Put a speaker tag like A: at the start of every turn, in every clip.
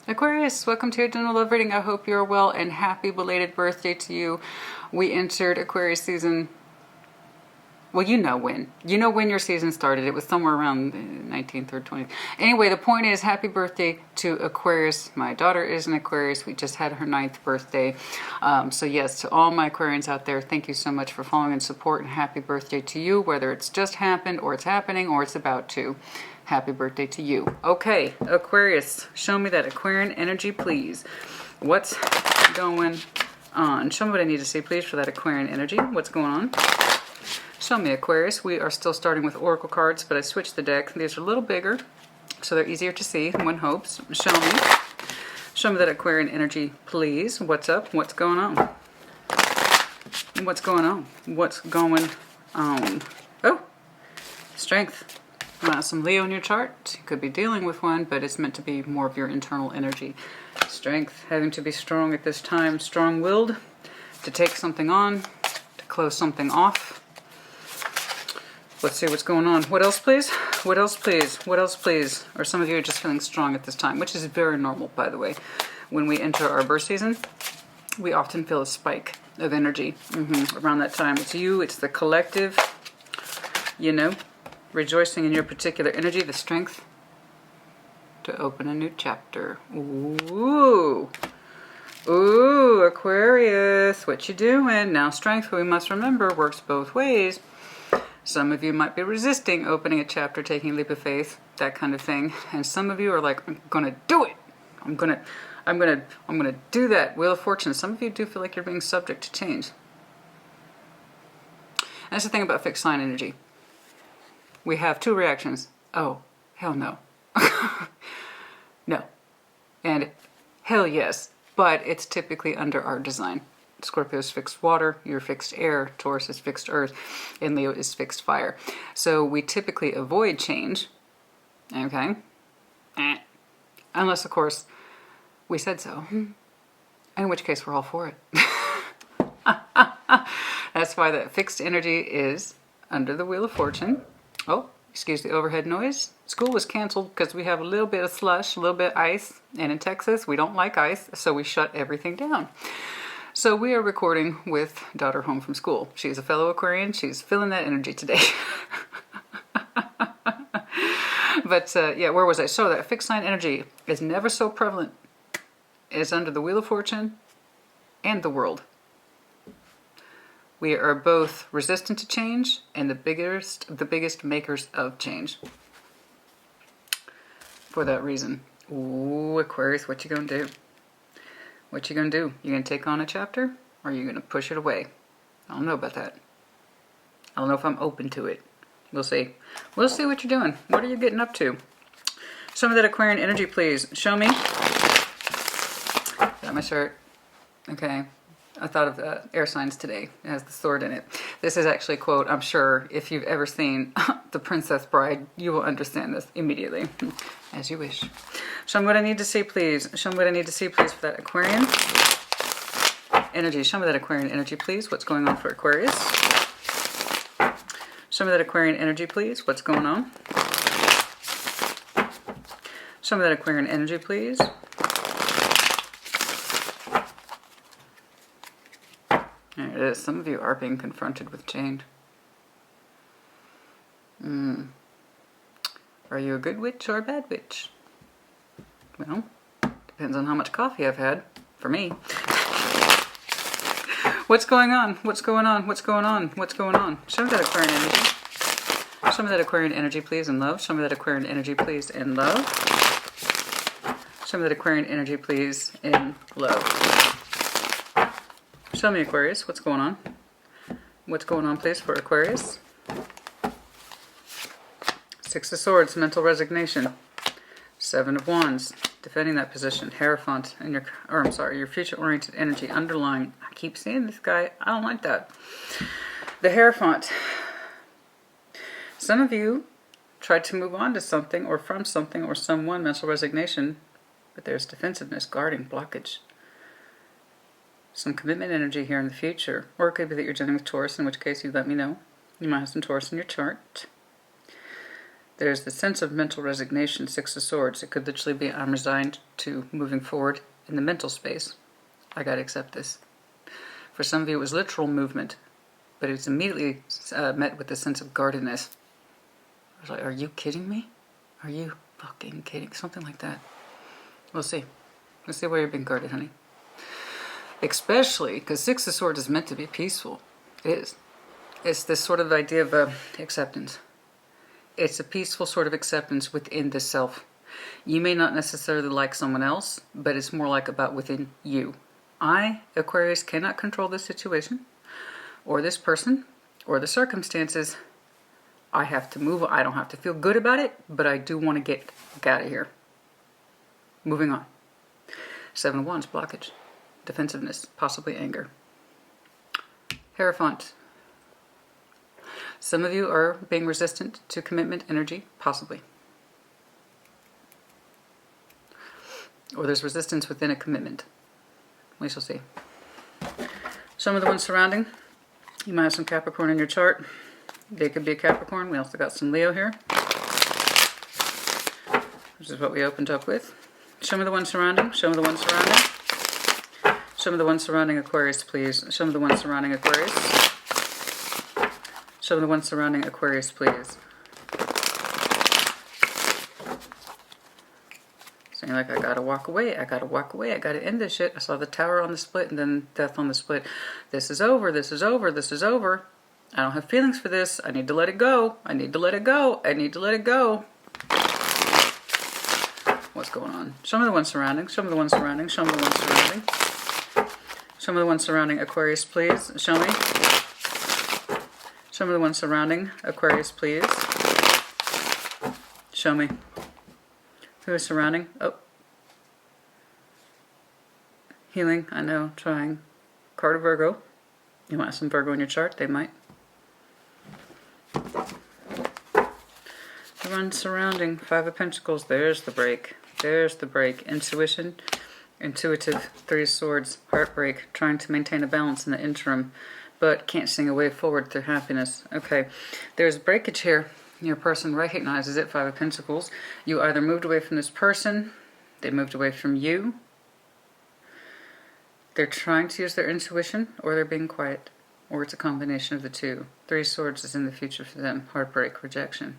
A: Aquarius, welcome to your general love reading. I hope you're well and happy belated birthday to you. We entered Aquarius season. Well, you know when. You know when your season started. It was somewhere around the 19th or 20th. Anyway, the point is, happy birthday to Aquarius. My daughter is an Aquarius. We just had her 9th birthday. So yes, to all my Aquarians out there, thank you so much for following and support, and happy birthday to you, whether it's just happened or it's happening or it's about to. Happy birthday to you. Okay, Aquarius, show me that Aquarian energy, please. What's going on? Show me what I need to see, please, for that Aquarian energy. What's going on? Show me, Aquarius. We are still starting with Oracle cards, but I switched the deck. These are a little bigger, so they're easier to see, one hopes. Show me. Show me that Aquarian energy, please. What's up? What's going on? What's going on? What's going on? Oh, strength. Some Leo in your chart. You could be dealing with one, but it's meant to be more of your internal energy. Strength, having to be strong at this time, strong-willed, to take something on, to close something off. Let's see what's going on. What else, please? What else, please? What else, please? Or some of you are just feeling strong at this time, which is very normal, by the way. When we enter our birth season, we often feel a spike of energy around that time. It's you, it's the collective, you know, rejoicing in your particular energy, the strength to open a new chapter. Ooh. Ooh, Aquarius, what you doing? Now, strength, we must remember, works both ways. Some of you might be resisting opening a chapter, taking a leap of faith, that kind of thing. And some of you are like, I'm gonna do it. I'm gonna do that. Wheel of Fortune. Some of you do feel like you're being subject to change. And that's the thing about fixed sign energy. We have two reactions. Oh, hell no. No. And hell yes. But it's typically under our design. Scorpio is fixed water, you're fixed air, Taurus is fixed earth, and Leo is fixed fire. So we typically avoid change, okay? Unless, of course, we said so. In which case, we're all for it. That's why that fixed energy is under the Wheel of Fortune. Oh, excuse the overhead noise. School was canceled because we have a little bit of slush, a little bit of ice, and in Texas, we don't like ice, so we shut everything down. So we are recording with daughter home from school. She's a fellow Aquarian. She's feeling that energy today. But yeah, where was I? So that fixed sign energy is never so prevalent. It's under the Wheel of Fortune and the world. We are both resistant to change and the biggest makers of change. For that reason. Ooh, Aquarius, what you gonna do? What you gonna do? You gonna take on a chapter, or are you gonna push it away? I don't know about that. I don't know if I'm open to it. We'll see. We'll see what you're doing. What are you getting up to? Show me that Aquarian energy, please. Show me. Got my shirt. Okay. I thought of air signs today. It has the sword in it. This is actually a quote. I'm sure if you've ever seen The Princess Bride, you will understand this immediately. As you wish. Show me what I need to see, please. Show me what I need to see, please, for that Aquarian energy. Show me that Aquarian energy, please. What's going on for Aquarius? Show me that Aquarian energy, please. What's going on? Show me that Aquarian energy, please. There it is. Some of you are being confronted with change. Are you a good witch or a bad witch? Well, depends on how much coffee I've had. For me. What's going on? What's going on? What's going on? What's going on? Show me that Aquarian energy. Show me that Aquarian energy, please, in love. Show me that Aquarian energy, please, in love. Show me that Aquarian energy, please, in love. Show me, Aquarius. What's going on? What's going on, please, for Aquarius? Six of Swords, mental resignation. Seven of Wands, defending that position. Hierophant, and your future-oriented energy. Underlying, I keep seeing this guy. I don't like that. The Hierophant. Some of you tried to move on to something or from something or someone, mental resignation, but there's defensiveness, guarding, blockage. Some commitment energy here in the future. Or it could be that you're dealing with Taurus, in which case you let me know. You might have some Taurus in your chart. There's the sense of mental resignation, Six of Swords. It could literally be, I'm resigned to moving forward in the mental space. I gotta accept this. For some of you, it was literal movement, but it's immediately met with a sense of guardedness. I was like, are you kidding me? Are you fucking kidding? Something like that. We'll see. We'll see where you're being guarded, honey. Especially because Six of Swords is meant to be peaceful. It is. It's this sort of idea of acceptance. It's a peaceful sort of acceptance within the self. You may not necessarily like someone else, but it's more like about within you. I, Aquarius, cannot control this situation, or this person, or the circumstances. I have to move. I don't have to feel good about it, but I do want to get out of here. Moving on. Seven of Wands, blockage. Defensiveness, possibly anger. Hierophant. Some of you are being resistant to commitment energy, possibly. Or there's resistance within a commitment. We shall see. Some of the ones surrounding, you might have some Capricorn in your chart. They could be a Capricorn. We also got some Leo here. This is what we opened up with. Show me the ones surrounding. Show me the ones surrounding. Show me the ones surrounding Aquarius, please. Show me the ones surrounding Aquarius. Show me the ones surrounding Aquarius, please. Saying like, I gotta walk away, I gotta walk away, I gotta end this shit. I saw the Tower on the split and then Death on the split. This is over, this is over, this is over. I don't have feelings for this. I need to let it go. I need to let it go. I need to let it go. What's going on? Show me the ones surrounding. Show me the ones surrounding. Show me the ones surrounding. Show me the ones surrounding Aquarius, please. Show me. Show me the ones surrounding Aquarius, please. Show me. Who is surrounding? Oh. Healing, I know, trying. Card of Virgo. You might have some Virgo in your chart, they might. The one surrounding Five of Pentacles, there's the break. There's the break. Intuition, intuitive, Three of Swords, heartbreak, trying to maintain a balance in the interim, but can't seeing a way forward through happiness. Okay, there's breakage here. Your person recognizes it, Five of Pentacles. You either moved away from this person, they moved away from you, they're trying to use their intuition, or they're being quiet, or it's a combination of the two. Three of Swords is in the future for them. Heartbreak, rejection.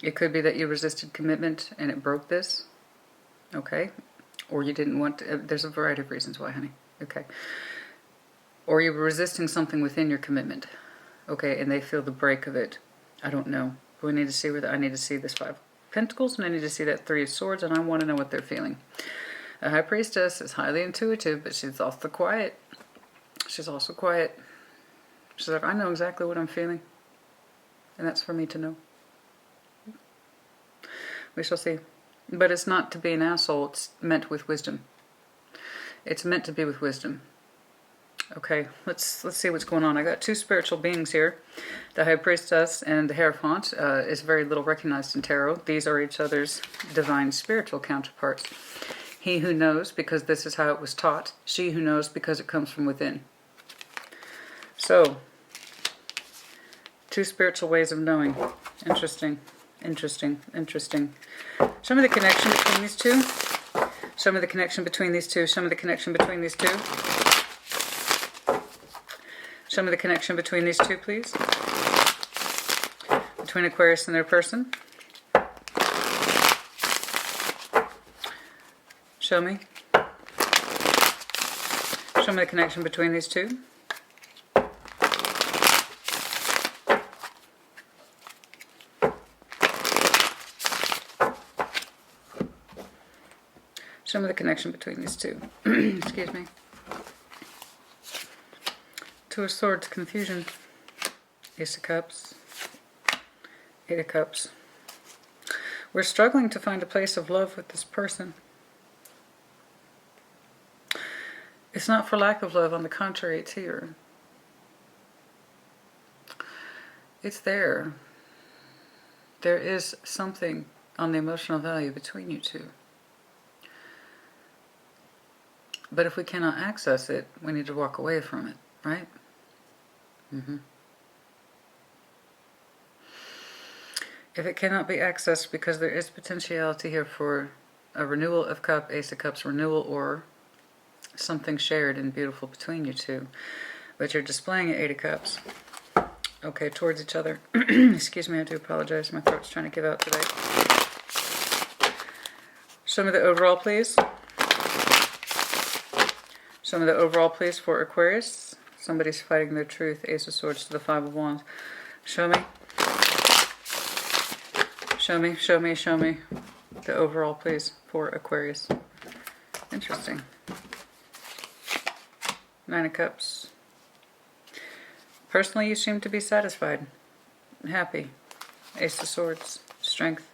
A: It could be that you resisted commitment and it broke this. Okay. Or you didn't want to. There's a variety of reasons why, honey. Okay. Or you were resisting something within your commitment. Okay, and they feel the break of it. I don't know. We need to see where I need to see this Five of Pentacles, and I need to see that Three of Swords, and I want to know what they're feeling. A High Priestess is highly intuitive, but she's also quiet. She's also quiet. She's like, I know exactly what I'm feeling. And that's for me to know. We shall see. But it's not to be an asshole. It's meant with wisdom. It's meant to be with wisdom. Okay, let's see what's going on. I got two spiritual beings here. The High Priestess and the Hierophant is very little recognized in tarot. These are each other's divine spiritual counterparts. He who knows because this is how it was taught. She who knows because it comes from within. So, two spiritual ways of knowing. Interesting. Interesting. Interesting. Show me the connection between these two. Show me the connection between these two. Show me the connection between these two. Show me the connection between these two, please. Between Aquarius and their person. Show me. Show me the connection between these two. Show me the connection between these two. Excuse me. Two of Swords, confusion. Ace of Cups. Eight of Cups. We're struggling to find a place of love with this person. It's not for lack of love, on the contrary, it's here. It's there. There is something on the emotional value between you two. But if we cannot access it, we need to walk away from it, right? If it cannot be accessed, because there is potentiality here for a renewal of cup, Ace of Cups renewal, or something shared and beautiful between you two. But you're displaying an Eight of Cups. Okay, towards each other. Excuse me, I do apologize. My throat's trying to give out today. Show me the overall, please. Show me the overall, please, for Aquarius. Somebody's fighting their truth. Ace of Swords to the Five of Wands. Show me. Show me, show me, show me the overall, please, for Aquarius. Interesting. Nine of Cups. Personally, you seem to be satisfied, happy. Ace of Swords, strength.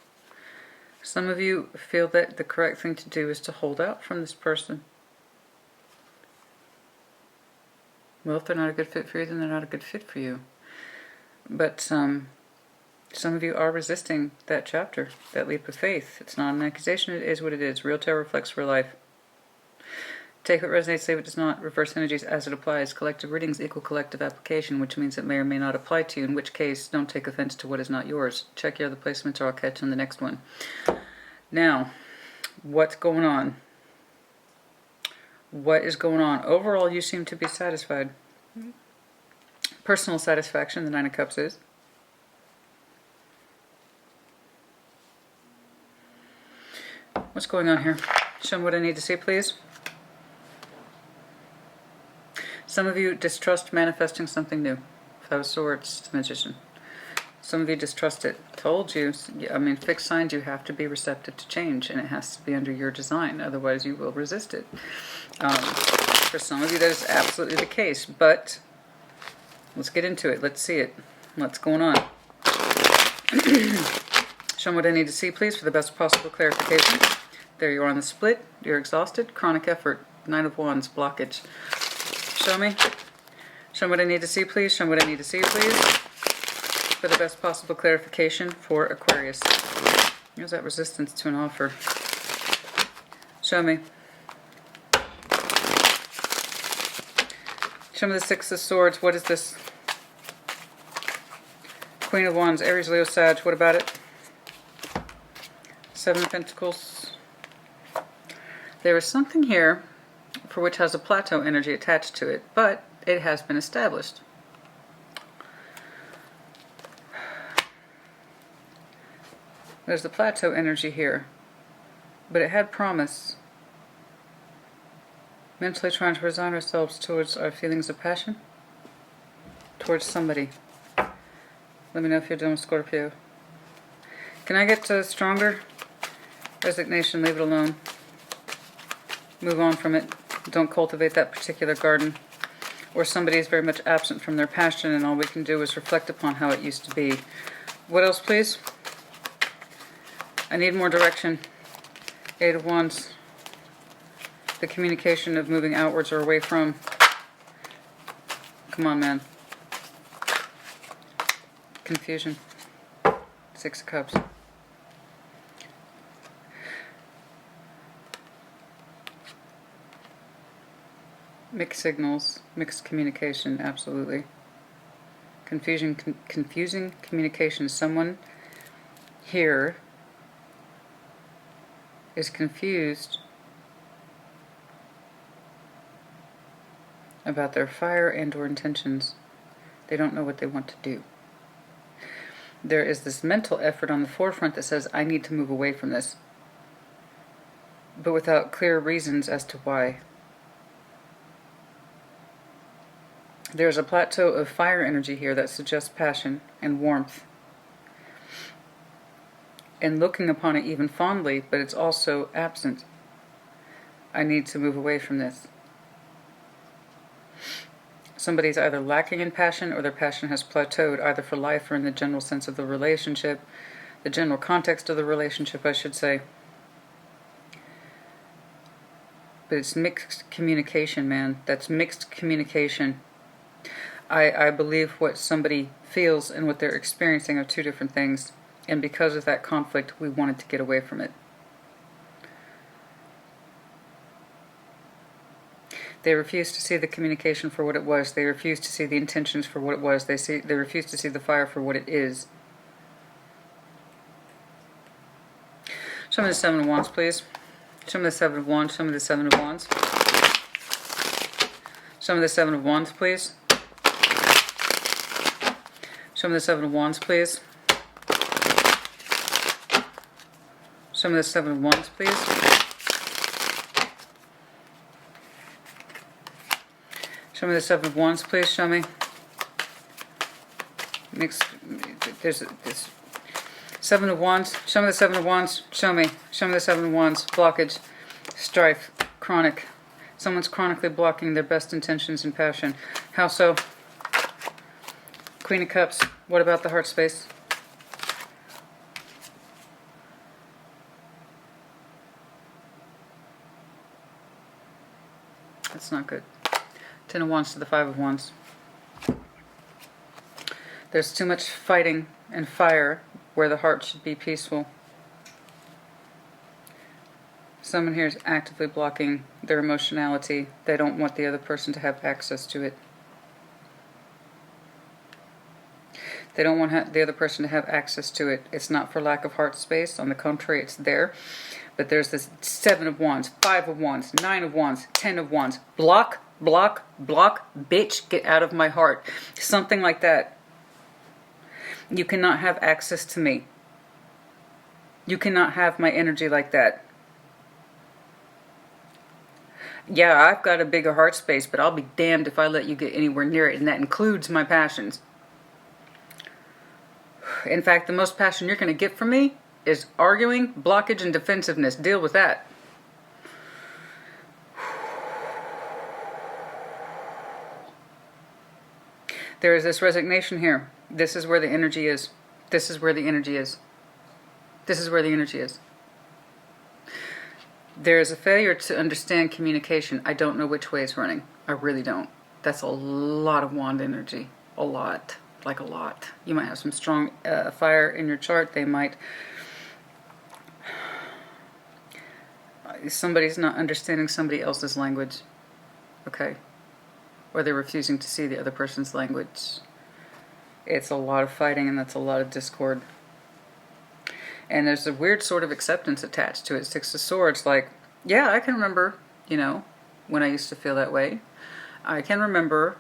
A: Some of you feel that the correct thing to do is to hold out from this person. Well, if they're not a good fit for you, then they're not a good fit for you. But some of you are resisting that chapter, that leap of faith. It's not an accusation, it is what it is. Real tarot reflects real life. Take what resonates, leave what does not. Reverse energies as it applies. Collective readings equal collective application, which means it may or may not apply to you, in which case don't take offense to what is not yours. Check your other placements or I'll catch you on the next one. Now, what's going on? What is going on? Overall, you seem to be satisfied. Personal satisfaction, the Nine of Cups is. What's going on here? Show me what I need to see, please. Some of you distrust manifesting something new. Five of Swords, the Magician. Some of you distrust it. Told you. I mean, fixed signs, you have to be receptive to change, and it has to be under your design. Otherwise, you will resist it. For some of you, that is absolutely the case. But let's get into it. Let's see it. What's going on? Show me what I need to see, please, for the best possible clarification. There you are on the split. You're exhausted. Chronic effort. Nine of Wands. Blockage. Show me. Show me what I need to see, please. Show me what I need to see, please, for the best possible clarification for Aquarius. There's that resistance to an offer. Show me. Show me the Six of Swords. What is this? Queen of Wands. Aries, Leo, Sag. What about it? Seven of Pentacles. There is something here for which has a plateau energy attached to it, but it has been established. There's the plateau energy here, but it had promise. Mentally trying to resign ourselves towards our feelings of passion, towards somebody. Let me know if you're done with Scorpio. Can I get stronger? Resignation, leave it alone. Move on from it. Don't cultivate that particular garden. Or somebody is very much absent from their passion and all we can do is reflect upon how it used to be. What else, please? I need more direction. Eight of Wands. The communication of moving outwards or away from. Come on, man. Confusion. Six of Cups. Mixed signals, mixed communication, absolutely. Confusing communication. Someone here is confused about their fire and or intentions. They don't know what they want to do. There is this mental effort on the forefront that says, I need to move away from this, but without clear reasons as to why. There's a plateau of fire energy here that suggests passion and warmth. And looking upon it even fondly, but it's also absent. I need to move away from this. Somebody's either lacking in passion or their passion has plateaued, either for life or in the general sense of the relationship, the general context of the relationship, I should say. But it's mixed communication, man. That's mixed communication. I believe what somebody feels and what they're experiencing are two different things. And because of that conflict, we wanted to get away from it. They refused to see the communication for what it was. They refused to see the intentions for what it was. They refused to see the fire for what it is. Show me the Seven of Wands, please. Show me the Seven of Wands. Show me the Seven of Wands. Show me the Seven of Wands, please. Show me the Seven of Wands, please. Show me the Seven of Wands, please. Show me the Seven of Wands, please. Show me. There's this Seven of Wands. Show me the Seven of Wands. Show me. Show me the Seven of Wands. Blockage, strife, chronic. Someone's chronically blocking their best intentions and passion. How so? Queen of Cups. What about the heart space? That's not good. Ten of Wands to the Five of Wands. There's too much fighting and fire where the heart should be peaceful. Someone here is actively blocking their emotionality. They don't want the other person to have access to it. They don't want the other person to have access to it. It's not for lack of heart space. On the contrary, it's there. But there's this Seven of Wands, Five of Wands, Nine of Wands, Ten of Wands. Block, block, block, bitch, get out of my heart. Something like that. You cannot have access to me. You cannot have my energy like that. Yeah, I've got a bigger heart space, but I'll be damned if I let you get anywhere near it, and that includes my passions. In fact, the most passion you're going to get from me is arguing, blockage, and defensiveness. Deal with that. There is this resignation here. This is where the energy is. This is where the energy is. This is where the energy is. There is a failure to understand communication. I don't know which way it's running. I really don't. That's a lot of wand energy. A lot. Like a lot. You might have some strong fire in your chart. They might... Somebody's not understanding somebody else's language. Okay? Or they're refusing to see the other person's language. It's a lot of fighting, and that's a lot of discord. And there's a weird sort of acceptance attached to it. Six of Swords, like, yeah, I can remember, you know, when I used to feel that way. I can remember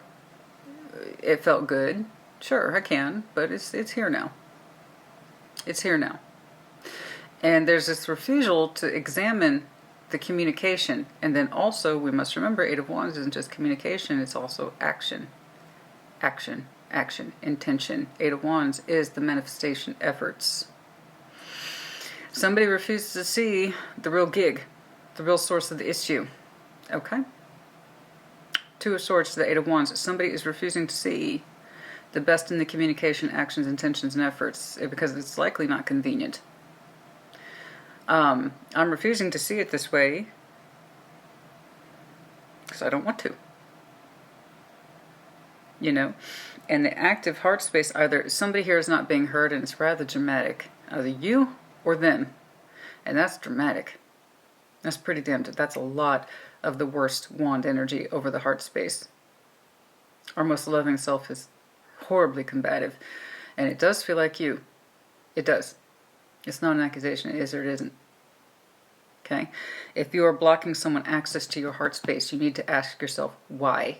A: it felt good. Sure, I can, but it's here now. It's here now. And there's this refusal to examine the communication. And then also, we must remember, Eight of Wands isn't just communication, it's also action. Action, action, intention. Eight of Wands is the manifestation efforts. Somebody refuses to see the real gig, the real source of the issue. Okay? Two of Swords to the Eight of Wands. Somebody is refusing to see the best in the communication, actions, intentions, and efforts because it's likely not convenient. I'm refusing to see it this way because I don't want to. You know? And the active heart space, either somebody here is not being heard and it's rather dramatic. Either you or them. And that's dramatic. That's pretty damn... That's a lot of the worst wand energy over the heart space. Our most loving self is horribly combative. And it does feel like you. It does. It's not an accusation. It is or it isn't. Okay? If you are blocking someone access to your heart space, you need to ask yourself why.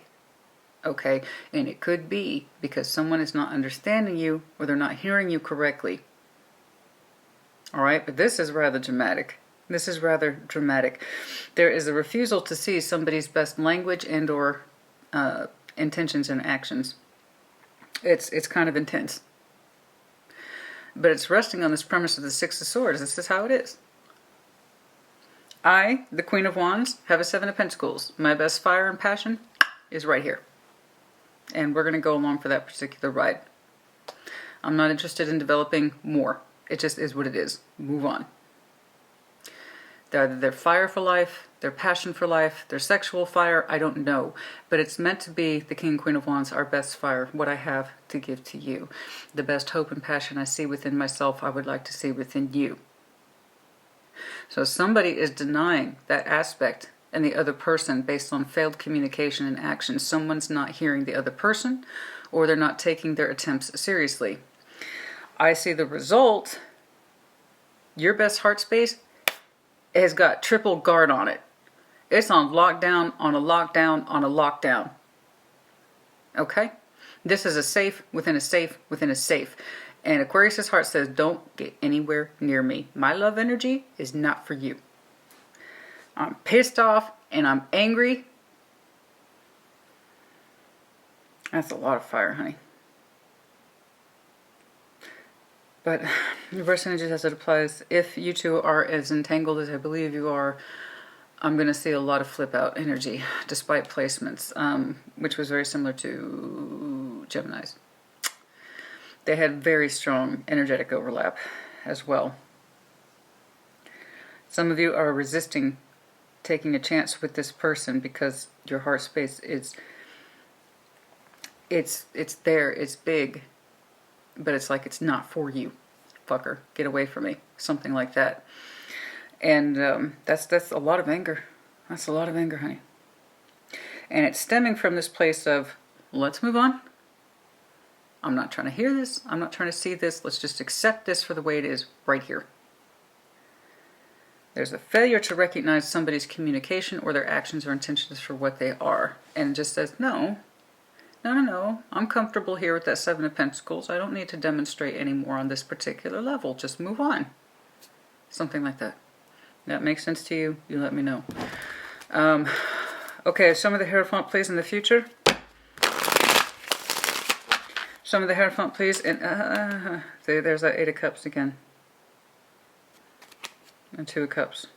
A: Okay? And it could be because someone is not understanding you or they're not hearing you correctly. Alright? But this is rather dramatic. This is rather dramatic. There is a refusal to see somebody's best language and or intentions and actions. It's kind of intense. But it's resting on this premise of the Six of Swords. This is how it is. I, the Queen of Wands, have a Seven of Pentacles. My best fire and passion is right here. And we're going to go along for that particular ride. I'm not interested in developing more. It just is what it is. Move on. They're either their fire for life, their passion for life, their sexual fire, I don't know. But it's meant to be the King and Queen of Wands, our best fire, what I have to give to you. The best hope and passion I see within myself, I would like to see within you. So somebody is denying that aspect in the other person based on failed communication and action. Someone's not hearing the other person, or they're not taking their attempts seriously. I see the result. Your best heart space has got triple guard on it. It's on lockdown, on a lockdown, on a lockdown. Okay? This is a safe within a safe within a safe. And Aquarius's heart says, don't get anywhere near me. My love energy is not for you. I'm pissed off and I'm angry. That's a lot of fire, honey. But reverse energy as it applies, if you two are as entangled as I believe you are, I'm going to see a lot of flip out energy despite placements, which was very similar to Gemini's. They had very strong energetic overlap as well. Some of you are resisting taking a chance with this person because your heart space is, it's there, it's big, but it's like it's not for you. Fucker, get away from me. Something like that. And that's a lot of anger. That's a lot of anger, honey. And it's stemming from this place of, let's move on. I'm not trying to hear this. I'm not trying to see this. Let's just accept this for the way it is right here. There's a failure to recognize somebody's communication or their actions or intentions for what they are. And it just says, no. I'm comfortable here with that Seven of Pentacles. I don't need to demonstrate anymore on this particular level. Just move on. Something like that. That makes sense to you? You let me know. Okay, some of the Hierophant, please, in the future. Some of the Hierophant, please. And there's that Eight of Cups again. And Two of Cups.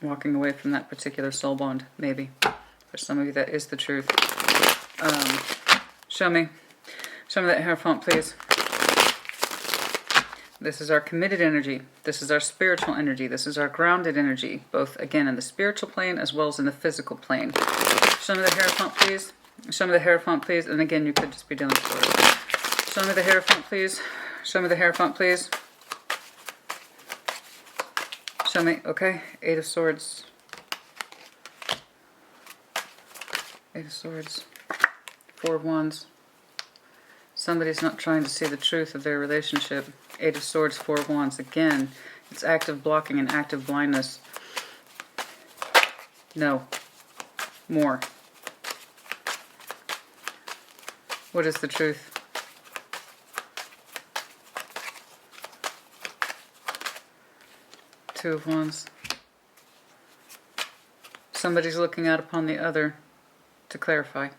A: Walking away from that particular soul bond, maybe. For some of you, that is the truth. Show me some of that Hierophant, please. This is our committed energy. This is our spiritual energy. This is our grounded energy, both, again, in the spiritual plane as well as in the physical plane. Show me the Hierophant, please. Show me the Hierophant, please. And again, you could just be dealing with words. Show me the Hierophant, please. Show me the Hierophant, please. Show me, okay. Eight of Swords. Eight of Swords. Four of Wands. Somebody's not trying to see the truth of their relationship. Eight of Swords, Four of Wands. Again, it's active blocking and active blindness. No. More. What is the truth? Two of Wands. Somebody's looking out upon the other to clarify.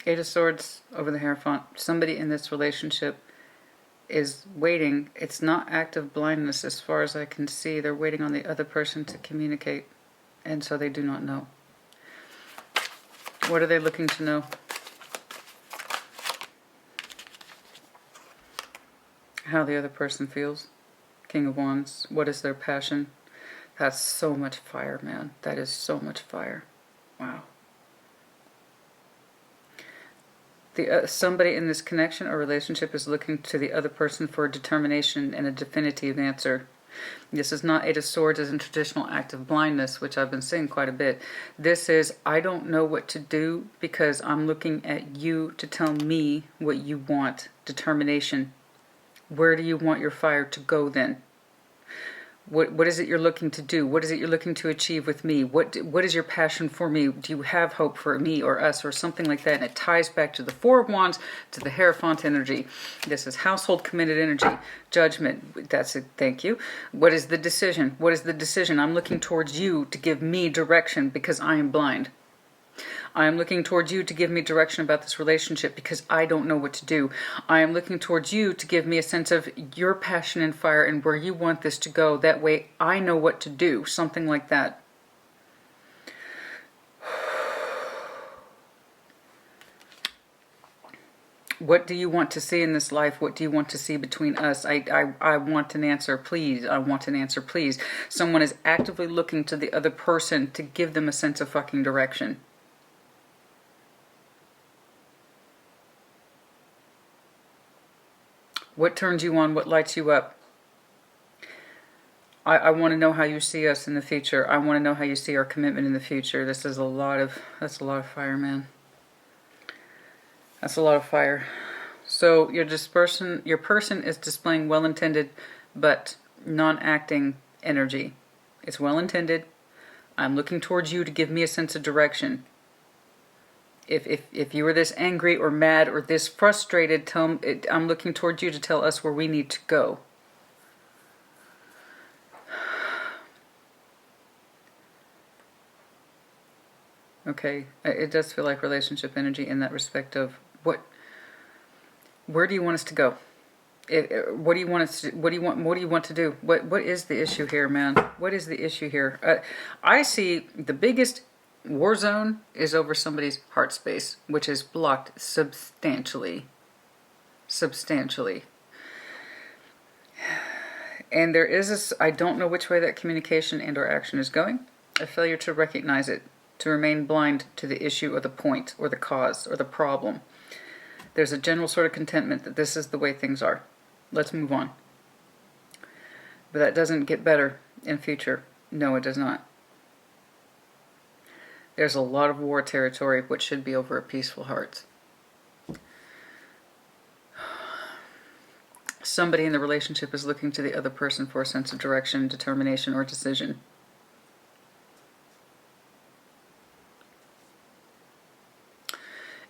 A: Eight of Swords over the Hierophant. Somebody in this relationship is waiting. It's not active blindness as far as I can see. They're waiting on the other person to communicate. And so they do not know. What are they looking to know? How the other person feels. King of Wands. What is their passion? That's so much fire, man. That is so much fire. Wow. Somebody in this connection or relationship is looking to the other person for a determination and a definitive answer. This is not Eight of Swords as in traditional active blindness, which I've been seeing quite a bit. This is, I don't know what to do because I'm looking at you to tell me what you want. Determination. Where do you want your fire to go then? What is it you're looking to do? What is it you're looking to achieve with me? What is your passion for me? Do you have hope for me or us or something like that? And it ties back to the Four of Wands, to the Hierophant energy. This is household committed energy. Judgment. That's it. Thank you. What is the decision? What is the decision? I'm looking towards you to give me direction because I am blind. I am looking towards you to give me direction about this relationship because I don't know what to do. I am looking towards you to give me a sense of your passion and fire and where you want this to go. That way I know what to do. Something like that. What do you want to see in this life? What do you want to see between us? I want an answer, please. I want an answer, please. Someone is actively looking to the other person to give them a sense of fucking direction. What turns you on? What lights you up? I want to know how you see us in the future. I want to know how you see our commitment in the future. This is that's a lot of fire, man. That's a lot of fire. So your person is displaying well-intended but non-acting energy. It's well-intended. I'm looking towards you to give me a sense of direction. If you were this angry or mad or this frustrated, I'm looking towards you to tell us where we need to go. Okay, it does feel like relationship energy in that respect of where do you want us to go? What do you want us to, what do you want to do? What is the issue here, man? What is the issue here? I see the biggest war zone is over somebody's heart space, which is blocked substantially. Substantially. And there is I don't know which way that communication and or action is going. A failure to recognize it. To remain blind to the issue or the point or the cause or the problem. There's a general sort of contentment that this is the way things are. Let's move on. But that doesn't get better in future. No, it does not. There's a lot of war territory which should be over a peaceful heart. Somebody in the relationship is looking to the other person for a sense of direction, determination, or decision.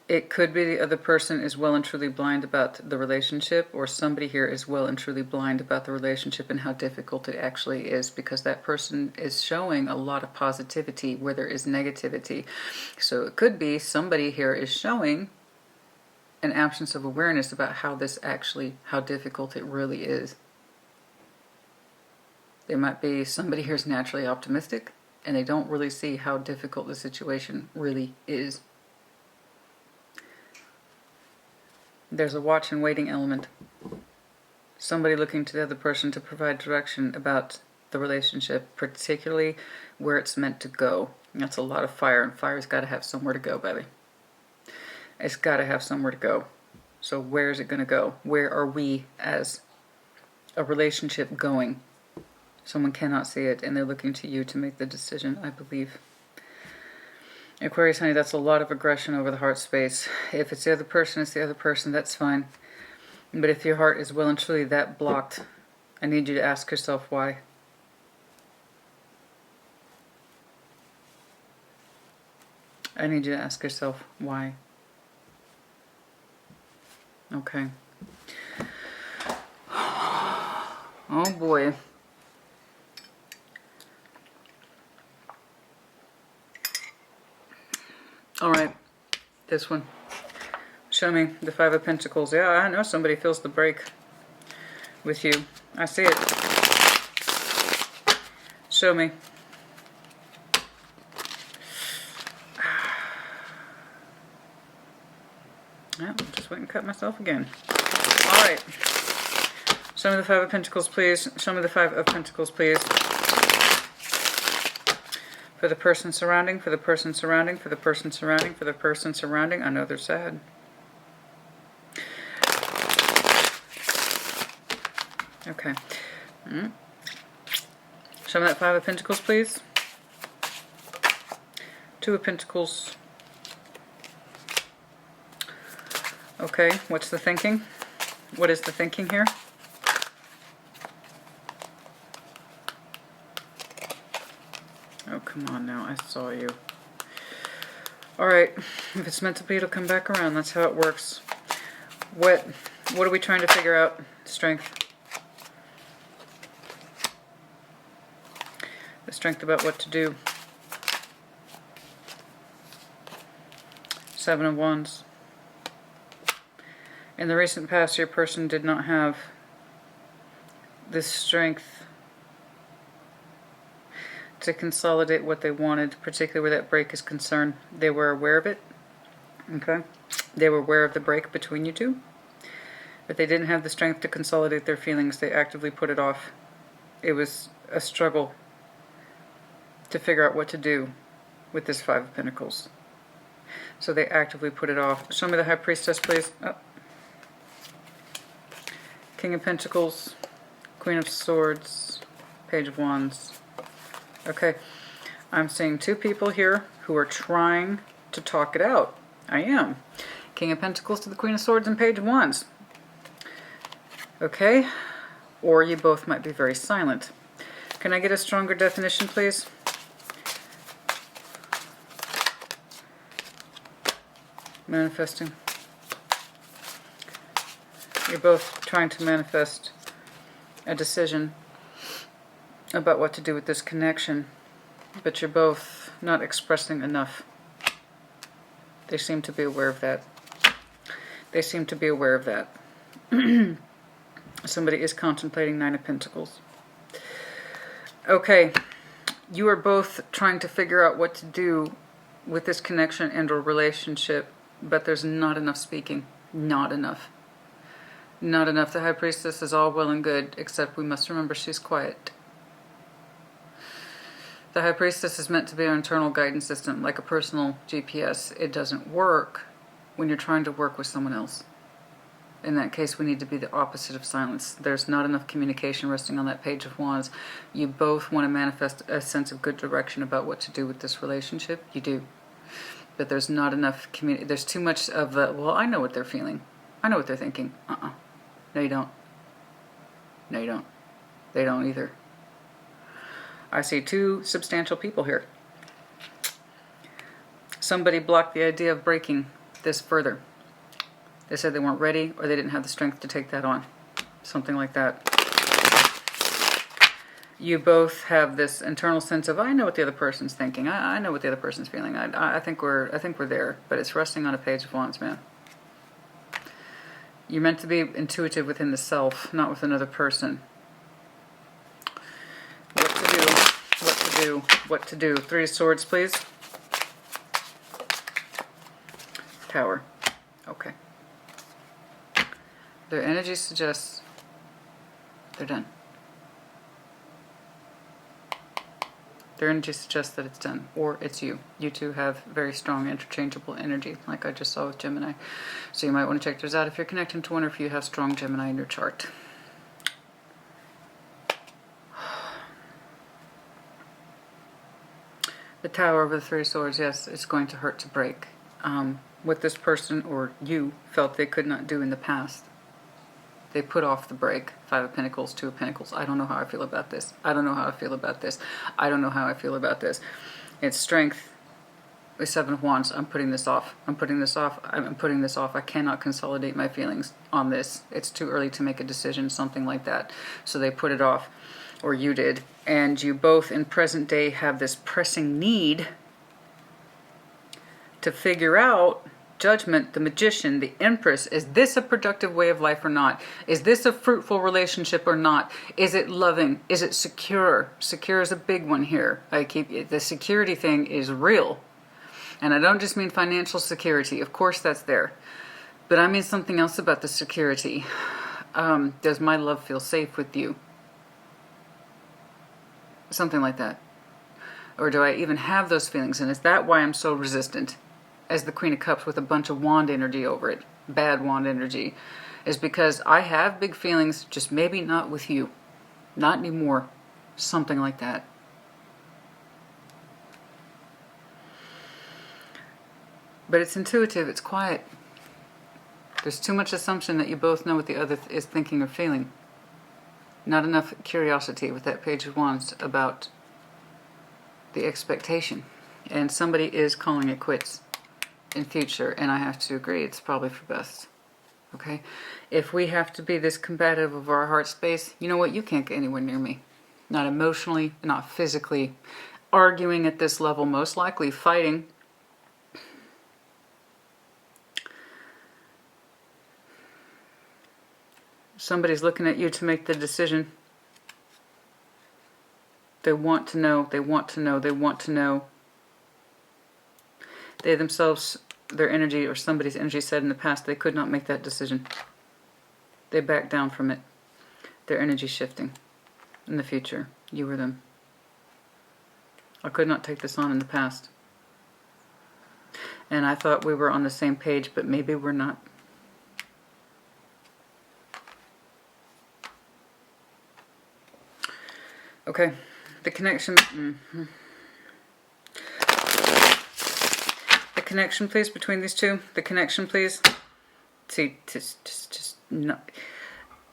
A: It could be the other person is well and truly blind about the relationship, or somebody here is well and truly blind about the relationship and how difficult it actually is, because that person is showing a lot of positivity where there is negativity. So it could be somebody here is showing an absence of awareness about how difficult it really is. There might be somebody here is naturally optimistic and they don't really see how difficult the situation really is. There's a watch and waiting element. Somebody looking to the other person to provide direction about the relationship, particularly where it's meant to go. That's a lot of fire, and fire's got to have somewhere to go, baby. It's got to have somewhere to go. So where is it going to go? Where are we as a relationship going? Someone cannot see it, and they're looking to you to make the decision, I believe. Aquarius, honey, that's a lot of aggression over the heart space. If it's the other person, it's the other person, that's fine. But if your heart is well and truly that blocked, I need you to ask yourself why. I need you to ask yourself why. Okay. Oh boy. All right, this one. Show me the Five of Pentacles. Yeah, I know somebody feels the break with you. I see it. Show me. Yeah, just went and cut myself again. All right. Show me the Five of Pentacles, please. Show me the Five of Pentacles, please. For the person surrounding, for the person surrounding, for the person surrounding, for the person surrounding. I know they're sad. Okay. Show me that Five of Pentacles, please. Two of Pentacles. Okay, what's the thinking? What is the thinking here? Oh, come on now, I saw you. Alright, if it's meant to be, it'll come back around. That's how it works. What are we trying to figure out? Strength. The strength about what to do. Seven of Wands. In the recent past, your person did not have this strength to consolidate what they wanted, particularly where that break is concerned. They were aware of it. Okay? They were aware of the break between you two. But they didn't have the strength to consolidate their feelings. They actively put it off. It was a struggle to figure out what to do with this Five of Pentacles. So they actively put it off. Show me the High Priestess, please. Oh. King of Pentacles, Queen of Swords, Page of Wands. Okay, I'm seeing two people here who are trying to talk it out. I am. King of Pentacles to the Queen of Swords and Page of Wands. Okay? Or you both might be very silent. Can I get a stronger definition, please? Manifesting. You're both trying to manifest a decision about what to do with this connection, but you're both not expressing enough. They seem to be aware of that. They seem to be aware of that. Somebody is contemplating Nine of Pentacles. Okay, you are both trying to figure out what to do with this connection and or relationship, but there's not enough speaking. Not enough. Not enough. The High Priestess is all well and good, except we must remember she's quiet. The High Priestess is meant to be our internal guidance system, like a personal GPS. It doesn't work when you're trying to work with someone else. In that case, we need to be the opposite of silence. There's not enough communication resting on that Page of Wands. You both want to manifest a sense of good direction about what to do with this relationship. You do. But there's not enough communication. There's too much of the, well, I know what they're feeling. I know what they're thinking. No, you don't. No, you don't. They don't either. I see two substantial people here. Somebody blocked the idea of breaking this further. They said they weren't ready or they didn't have the strength to take that on. Something like that. You both have this internal sense of, I know what the other person's thinking. I know what the other person's feeling. I think we're there, but it's resting on a Page of Wands, man. You're meant to be intuitive within the self, not with another person. What to do? What to do? What to do? Three of Swords, please. Tower. Okay. Their energy suggests they're done. Their energy suggests that it's done, or it's you. You two have very strong interchangeable energy, like I just saw with Gemini. So you might want to check those out if you're connecting to one or if you have strong Gemini in your chart. The Tower over the Three of Swords, yes, it's going to hurt to break. What this person or you felt they could not do in the past. They put off the break. Five of Pentacles, Two of Pentacles. I don't know how I feel about this. I don't know how I feel about this. I don't know how I feel about this. It's strength. The Seven of Wands. I'm putting this off. I'm putting this off. I'm putting this off. I cannot consolidate my feelings on this. It's too early to make a decision, something like that. So they put it off. Or you did. And you both in present day have this pressing need to figure out Judgment, the Magician, the Empress. Is this a productive way of life or not? Is this a fruitful relationship or not? Is it loving? Is it secure? Secure is a big one here. The security thing is real. And I don't just mean financial security. Of course that's there. But I mean something else about the security. Does my love feel safe with you? Something like that. Or do I even have those feelings? And is that why I'm so resistant? As the Queen of Cups with a bunch of wand energy over it, bad wand energy, is because I have big feelings, just maybe not with you. Not anymore. Something like that. But it's intuitive, it's quiet. There's too much assumption that you both know what the other is thinking or feeling. Not enough curiosity with that Page of Wands about the expectation. And somebody is calling it quits in future, and I have to agree, it's probably for best. Okay? If we have to be this combative of our heart space, you know what? You can't get anywhere near me. Not emotionally, not physically. Arguing at this level, most likely fighting. Somebody's looking at you to make the decision. They want to know, they want to know, they want to know. They themselves, their energy or somebody's energy said in the past they could not make that decision. They backed down from it. Their energy shifting in the future. You or them. I could not take this on in the past. And I thought we were on the same page, but maybe we're not. Okay, the connection. The connection, please, between these two. The connection, please. See, just not.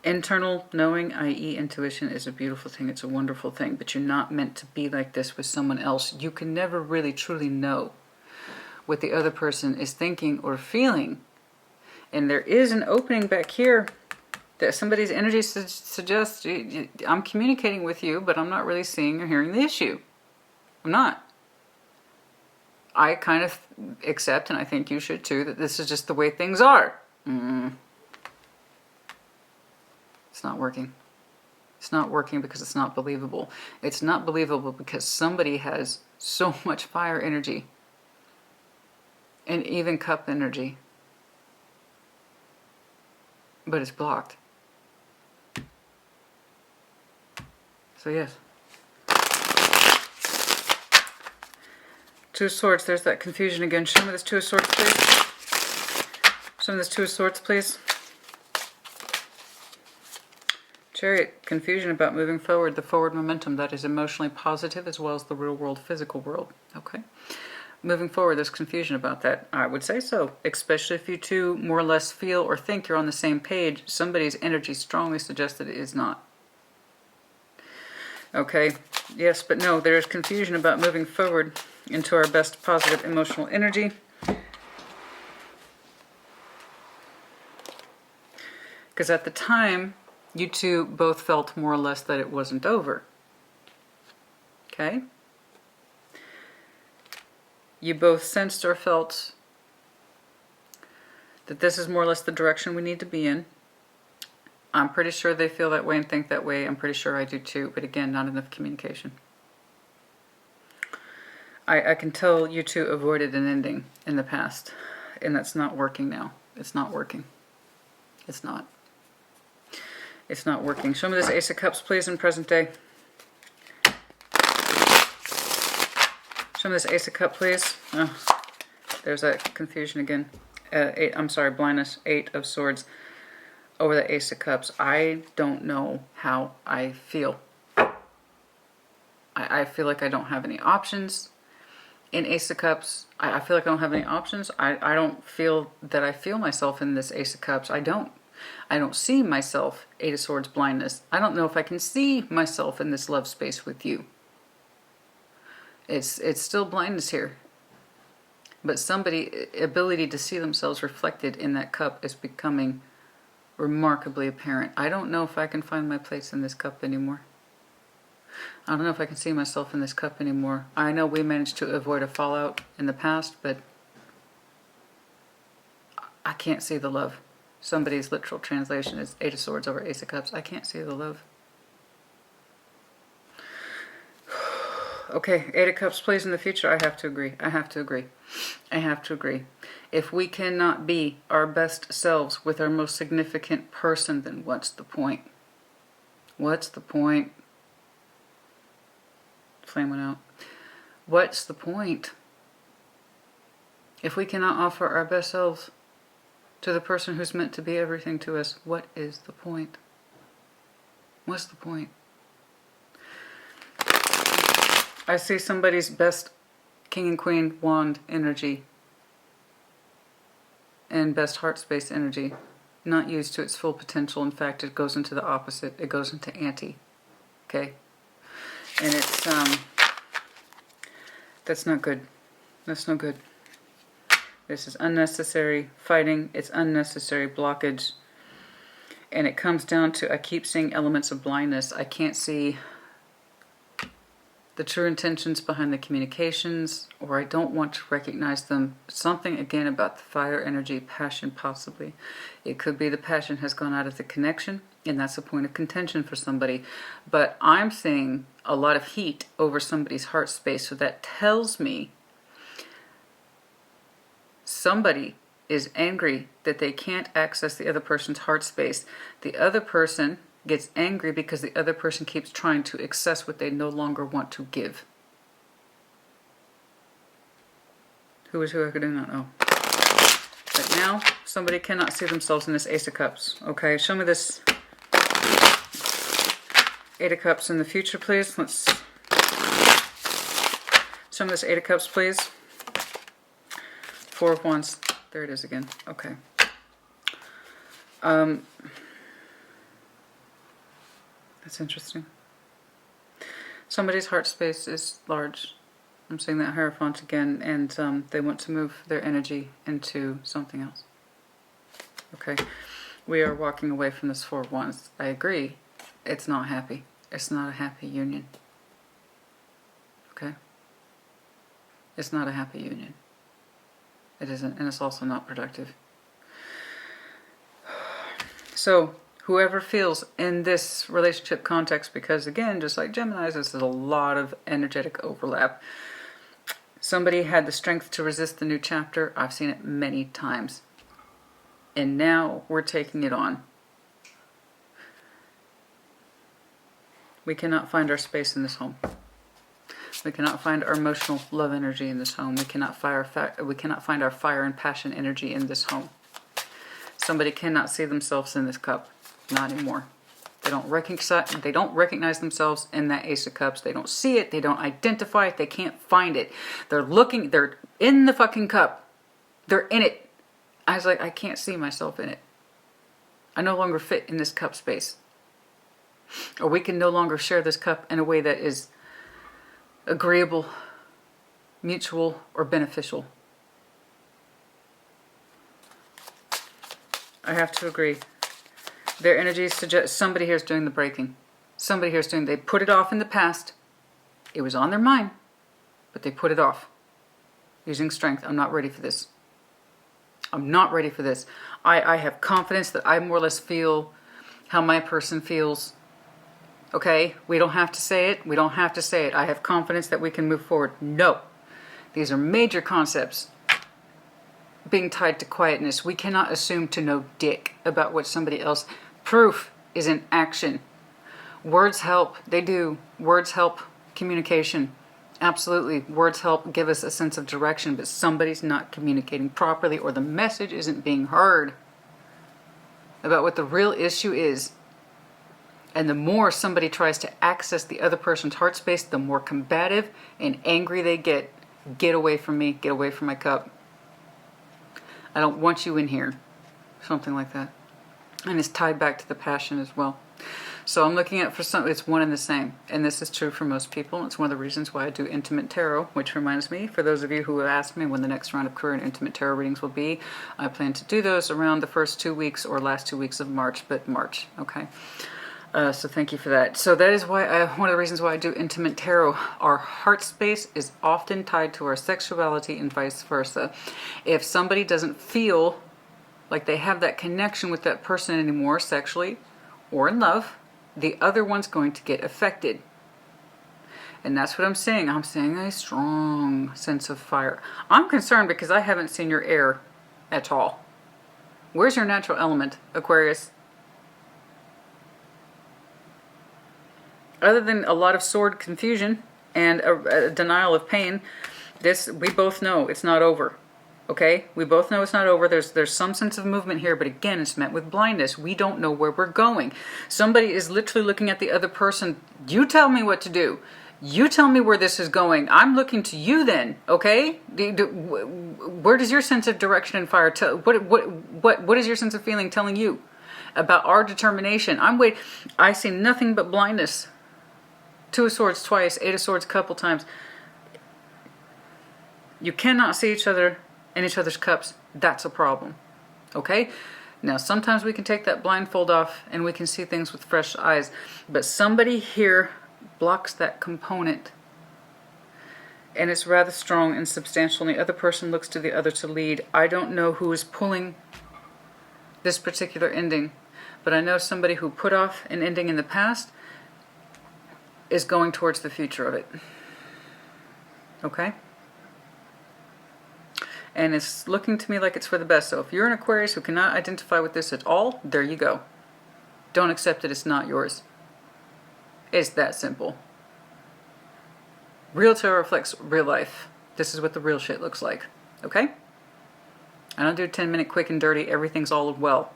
A: Internal knowing, i.e. intuition, is a beautiful thing. It's a wonderful thing, but you're not meant to be like this with someone else. You can never really truly know what the other person is thinking or feeling. And there is an opening back here that somebody's energy suggests I'm communicating with you, but I'm not really seeing or hearing the issue. I'm not. I kind of accept, and I think you should too, that this is just the way things are. It's not working. It's not working because it's not believable. It's not believable because somebody has so much fire energy and even cup energy, but it's blocked. So yes. Two of Swords, there's that confusion again. Show me this Two of Swords, please. Show me this Two of Swords, please. Chariot, confusion about moving forward, the forward momentum that is emotionally positive as well as the real world, physical world. Okay. Moving forward, there's confusion about that. I would say so, especially if you two more or less feel or think you're on the same page. Somebody's energy strongly suggests that it is not. Okay, yes, but no, there is confusion about moving forward into our best positive emotional energy. Because at the time, you two both felt more or less that it wasn't over. Okay? You both sensed or felt that this is more or less the direction we need to be in. I'm pretty sure they feel that way and think that way. I'm pretty sure I do too, but again, not enough communication. I can tell you two avoided an ending in the past, and that's not working now. It's not working. It's not. It's not working. Show me this Ace of Cups, please, in present day. Show me this Ace of Cups, please. Oh, there's that confusion again. Blindness. 8 of Swords over the Ace of Cups. I don't know how I feel. I feel like I don't have any options. In Ace of Cups, I feel like I don't have any options. I don't feel that I feel myself in this Ace of Cups. I don't see myself, 8 of Swords, blindness. I don't know if I can see myself in this love space with you. It's still blindness here. But somebody's ability to see themselves reflected in that cup is becoming remarkably apparent. I don't know if I can find my place in this cup anymore. I don't know if I can see myself in this cup anymore. I know we managed to avoid a fallout in the past, but I can't see the love. Somebody's literal translation is 8 of Swords over Ace of Cups. I can't see the love. Okay, 8 of Cups, please, in the future. I have to agree. I have to agree. I have to agree. If we cannot be our best selves with our most significant person, then what's the point? What's the point? Flame went out. What's the point? If we cannot offer our best selves to the person who's meant to be everything to us, what is the point? What's the point? I see somebody's best King and Queen wand energy and best heart space energy not used to its full potential. In fact, it goes into the opposite. It goes into anti. Okay? And it's, that's not good. That's no good. This is unnecessary fighting. It's unnecessary blockage. And it comes down to, I keep seeing elements of blindness. I can't see the true intentions behind the communications, or I don't want to recognize them. Something, again, about the fire energy, passion, possibly. It could be the passion has gone out of the connection, and that's a point of contention for somebody. But I'm seeing a lot of heat over somebody's heart space, so that tells me somebody is angry that they can't access the other person's heart space. The other person gets angry because the other person keeps trying to access what they no longer want to give. Who is who, I do not know. But now, somebody cannot see themselves in this Ace of Cups. Okay, show me this 8 of Cups in the future, please. Let's show me this 8 of Cups, please. 4 of Wands. There it is again. Okay. That's interesting. Somebody's heart space is large. I'm seeing that Hierophant again, and they want to move their energy into something else. Okay, we are walking away from this Four of Wands. I agree. It's not happy. It's not a happy union. Okay? It's not a happy union. It isn't, and it's also not productive. So, whoever feels in this relationship context, because again, just like Gemini's, this is a lot of energetic overlap. Somebody had the strength to resist the new chapter. I've seen it many times. And now we're taking it on. We cannot find our space in this home. We cannot find our emotional love energy in this home. We cannot find our fire and passion energy in this home. Somebody cannot see themselves in this cup. Not anymore. They don't recognize themselves in that Ace of Cups. They don't see it. They don't identify it. They can't find it. They're in the fucking cup. They're in it. I was like, I can't see myself in it. I no longer fit in this cup space. Or we can no longer share this cup in a way that is agreeable, mutual, or beneficial. I have to agree. Their energies suggest somebody here is doing the breaking. Somebody here is they put it off in the past. It was on their mind, but they put it off. Using strength. I'm not ready for this. I'm not ready for this. I have confidence that I more or less feel how my person feels. Okay? We don't have to say it. We don't have to say it. I have confidence that we can move forward. No. These are major concepts. Being tied to quietness. We cannot assume to know dick about what somebody else. Proof is in action. Words help. They do. Words help communication. Absolutely. Words help give us a sense of direction, but somebody's not communicating properly or the message isn't being heard about what the real issue is. And the more somebody tries to access the other person's heart space, the more combative and angry they get. Get away from me. Get away from my cup. I don't want you in here. Something like that. And it's tied back to the passion as well. So I'm looking at for something, it's one and the same. And this is true for most people. It's one of the reasons why I do intimate tarot, which reminds me, for those of you who have asked me when the next round of career and intimate tarot readings will be, I plan to do those around the first 2 weeks or last 2 weeks of March, but March, okay? So thank you for that. So that is why one of the reasons why I do intimate tarot. Our heart space is often tied to our sexuality and vice versa. If somebody doesn't feel like they have that connection with that person anymore, sexually or in love, the other one's going to get affected. And that's what I'm saying. I'm saying a strong sense of fire. I'm concerned because I haven't seen your air at all. Where's your natural element, Aquarius? Other than a lot of sword confusion and a denial of pain, we both know it's not over. Okay? We both know it's not over. There's some sense of movement here, but again, it's met with blindness. We don't know where we're going. Somebody is literally looking at the other person. You tell me what to do. You tell me where this is going. I'm looking to you then, okay? Where does your sense of direction and fire tell? What is your sense of feeling telling you about our determination? I see nothing but blindness. 2 of Swords twice, 8 of Swords a couple times. You cannot see each other in each other's cups. That's a problem. Okay? Now, sometimes we can take that blindfold off and we can see things with fresh eyes. But somebody here blocks that component. And it's rather strong and substantial. And the other person looks to the other to lead. I don't know who is pulling this particular ending. But I know somebody who put off an ending in the past is going towards the future of it. Okay? And it's looking to me like it's for the best. So if you're an Aquarius who cannot identify with this at all, there you go. Don't accept it. It's not yours. It's that simple. Real tarot reflects real life. This is what the real shit looks like. Okay? I don't do 10-minute quick and dirty. Everything's all well.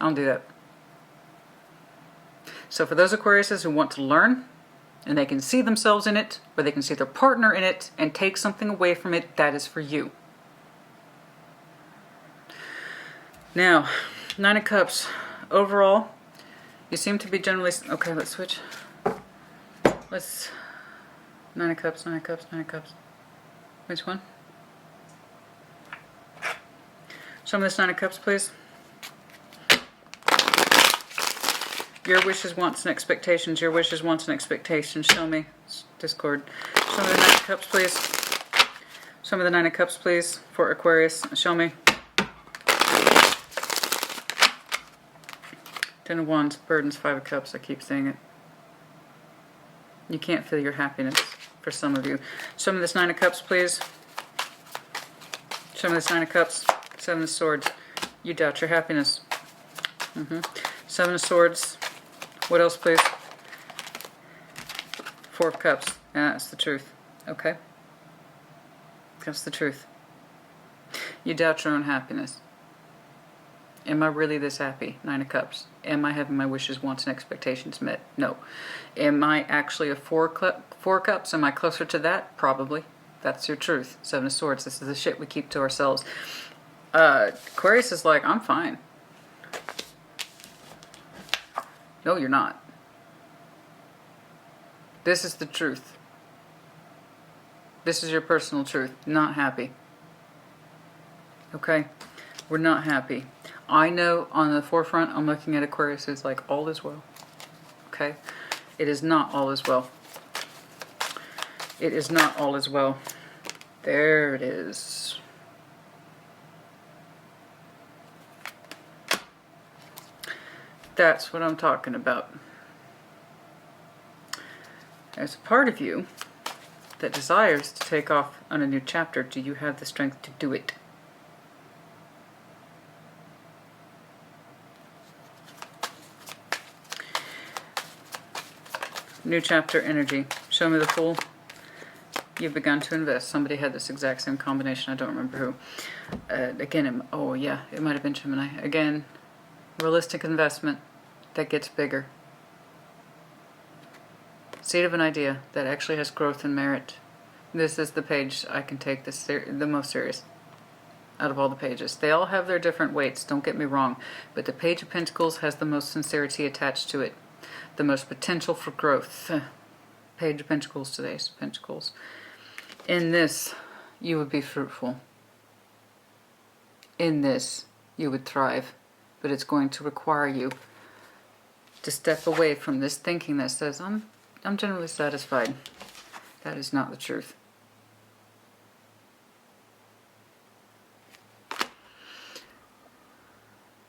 A: I don't do that. So for those Aquariuses who want to learn, and they can see themselves in it, or they can see their partner in it, and take something away from it, that is for you. Now, 9 of Cups. Overall, You seem to be generally... Okay, let's switch. Let's... Nine of Cups, Nine of Cups, Nine of Cups. Which one? Show me this Nine of Cups, please. Your wishes, wants, and expectations. Your wishes, wants, and expectations. Show me. Discord. Show me the Nine of Cups, please. Show me the Nine of Cups, please, for Aquarius. Show me. Ten of Wands, Burdens, Five of Cups. I keep saying it. You can't feel your happiness for some of you. Show me this Nine of Cups, please. Show me this Nine of Cups. Seven of Swords. You doubt your happiness. Seven of Swords. What else, please? Four of Cups. Yeah, that's the truth. Okay? That's the truth. You doubt your own happiness. Am I really this happy? Nine of Cups. Am I having my wishes, wants, and expectations met? No. Am I actually a four cups? Am I closer to that? Probably. That's your truth. Seven of Swords. This is the shit we keep to ourselves. Aquarius is like, I'm fine. No, you're not. This is the truth. This is your personal truth. Not happy. Okay? We're not happy. I know on the forefront, I'm looking at Aquarius as like, all is well. Okay? It is not all is well. It is not all is well. There it is. That's what I'm talking about. There's a part of you that desires to take off on a new chapter. Do you have the strength to do it? New chapter energy. Show me the Fool. You've begun to invest. Somebody had this exact same combination. I don't remember who. Again, oh yeah, it might have been Gemini. Again, realistic investment that gets bigger. Seed of an idea that actually has growth and merit. This is the page I can take this the most serious out of all the pages. They all have their different weights, don't get me wrong, but the Page of Pentacles has the most sincerity attached to it. The most potential for growth. Page of Pentacles, today's Pentacles. In this, you would be fruitful. In this, you would thrive. But it's going to require you to step away from this thinking that says, I'm generally satisfied. That is not the truth.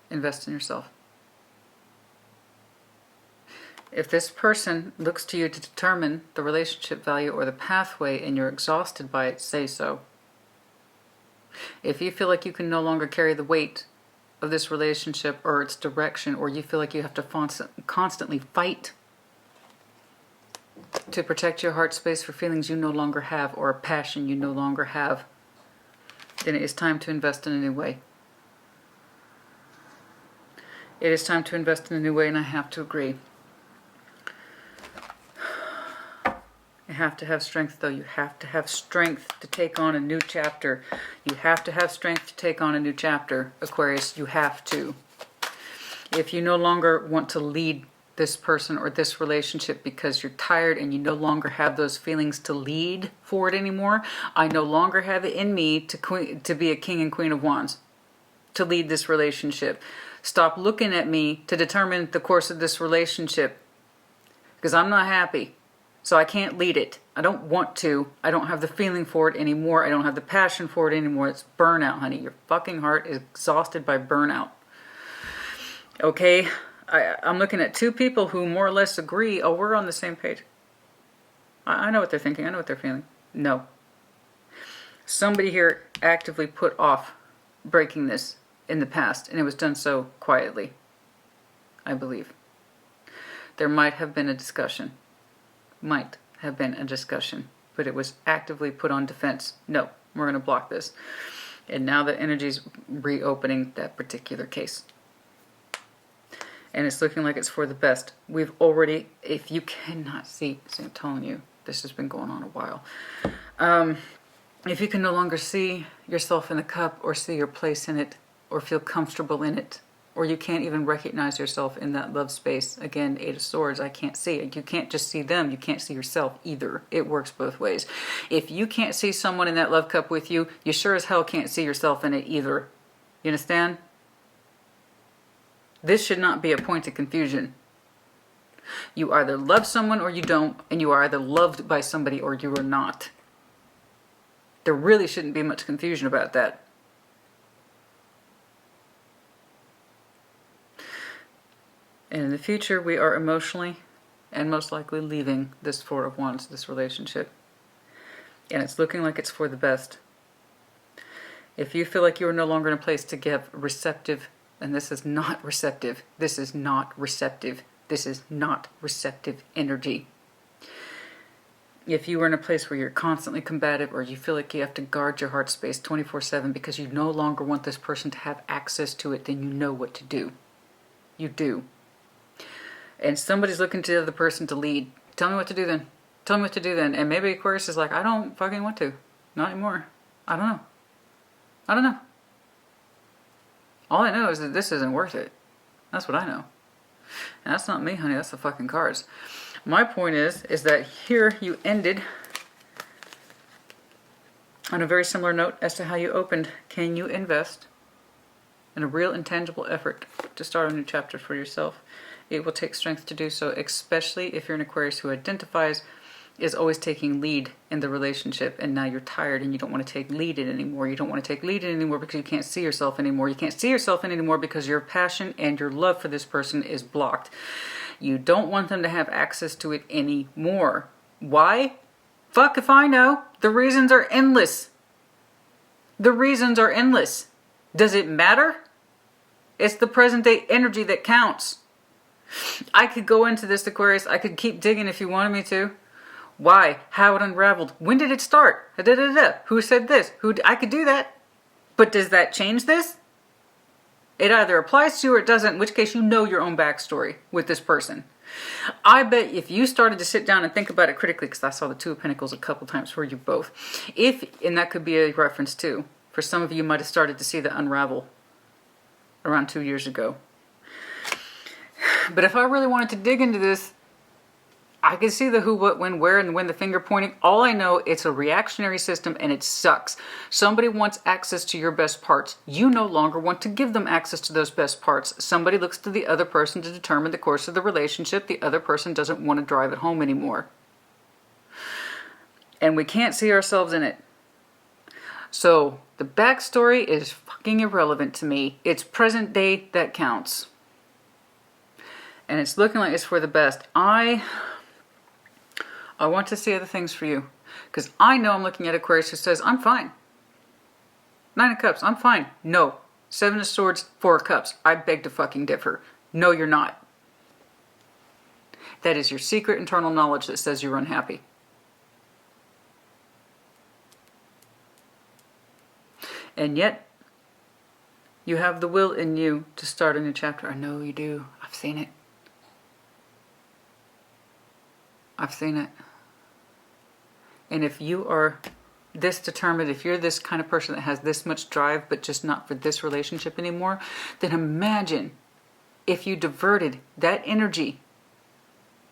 A: Invest in yourself. If this person looks to you to determine the relationship value or the pathway and you're exhausted by it, say so. If you feel like you can no longer carry the weight of this relationship or its direction, or you feel like you have to constantly fight to protect your heart space for feelings you no longer have or a passion you no longer have, then it is time to invest in a new way. It is time to invest in a new way, and I have to agree. You have to have strength, though. You have to have strength to take on a new chapter. You have to have strength to take on a new chapter, Aquarius. You have to. If you no longer want to lead this person or this relationship because you're tired and you no longer have those feelings to lead for it anymore, I no longer have it in me to be a king and queen of wands, to lead this relationship. Stop looking at me to determine the course of this relationship, because I'm not happy. So I can't lead it. I don't want to. I don't have the feeling for it anymore. I don't have the passion for it anymore. It's burnout, honey. Your fucking heart is exhausted by burnout. Okay? I'm looking at two people who more or less agree. Oh, we're on the same page. I know what they're thinking. I know what they're feeling. No. Somebody here actively put off breaking this in the past, and it was done so quietly, I believe. There might have been a discussion. Might have been a discussion, but it was actively put on defense. No, we're going to block this. And now the energy's reopening that particular case. And it's looking like it's for the best. We've already, if you cannot see, so I'm telling you, this has been going on a while. If you can no longer see yourself in the cup or see your place in it or feel comfortable in it, or you can't even recognize yourself in that love space. Again, Eight of Swords, I can't see it. You can't just see them, you can't see yourself either. It works both ways. If you can't see someone in that love cup with you, you sure as hell can't see yourself in it either. You understand? This should not be a point of confusion. You either love someone or you don't, and you are either loved by somebody or you are not. There really shouldn't be much confusion about that. And in the future, we are emotionally and most likely leaving this Four of Wands, this relationship. And it's looking like it's for the best. If you feel like you are no longer in a place to give receptive, and this is not receptive, this is not receptive, this is not receptive energy. If you are in a place where you're constantly combative, or you feel like you have to guard your heart space 24/7 because you no longer want this person to have access to it, then you know what to do. You do. And somebody's looking to the other person to lead. Tell me what to do then. Tell me what to do then. And maybe Aquarius is like, I don't fucking want to. Not anymore. I don't know. I don't know. All I know is that this isn't worth it. That's what I know. And that's not me, honey. That's the fucking cards. My point is that here you ended on a very similar note as to how you opened. Can you invest in a real intangible effort to start a new chapter for yourself? It will take strength to do so, especially if you're an Aquarius who identifies is always taking lead in the relationship, and now you're tired and you don't want to take lead in anymore. You don't want to take lead in anymore because you can't see yourself anymore. You can't see yourself in anymore because your passion and your love for this person is blocked. You don't want them to have access to it anymore. Why? Fuck if I know. The reasons are endless. The reasons are endless. Does it matter? It's the present day energy that counts. I could go into this, Aquarius. I could keep digging if you wanted me to. Why? How it unraveled. When did it start? Who said this? I could do that. But does that change this? It either applies to you or it doesn't, in which case you know your own backstory with this person. I bet if you started to sit down and think about it critically, because I saw the Two of Pentacles a couple times for you both, and that could be a reference too, for some of you might have started to see the unravel around 2 years ago. But if I really wanted to dig into this, I can see the who, what, when, where, and when, the finger pointing. All I know, it's a reactionary system and it sucks. Somebody wants access to your best parts. You no longer want to give them access to those best parts. Somebody looks to the other person to determine the course of the relationship. The other person doesn't want to drive it home anymore. And we can't see ourselves in it. So the backstory is fucking irrelevant to me. It's present day that counts. And it's looking like it's for the best. I want to see other things for you. Because I know I'm looking at Aquarius who says, I'm fine. 9 of Cups, I'm fine. No. 7 of Swords, 4 of Cups. I beg to fucking differ. No, you're not. That is your secret internal knowledge that says you're unhappy. And yet, you have the will in you to start a new chapter. I know you do. I've seen it. I've seen it. And if you are this determined, if you're this kind of person that has this much drive, but just not for this relationship anymore, then imagine if you diverted that energy.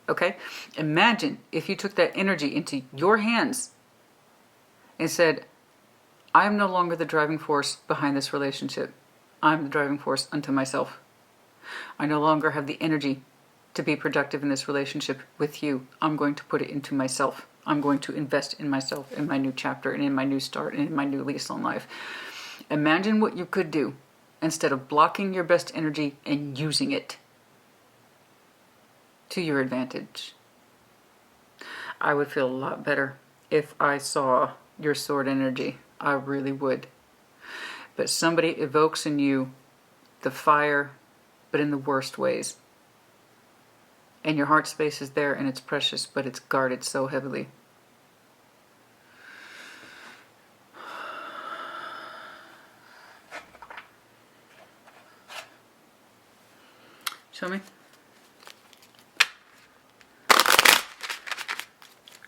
A: Okay? Imagine if you took that energy into your hands and said, I am no longer the driving force behind this relationship. I'm the driving force unto myself. I no longer have the energy to be productive in this relationship with you. I'm going to put it into myself. I'm going to invest in myself, in my new chapter, and in my new start, and in my new lease on life. Imagine what you could do instead of blocking your best energy and using it to your advantage. I would feel a lot better if I saw your sword energy. I really would. But somebody evokes in you the fire, but in the worst ways. And your heart space is there and it's precious, but it's guarded so heavily. Show me.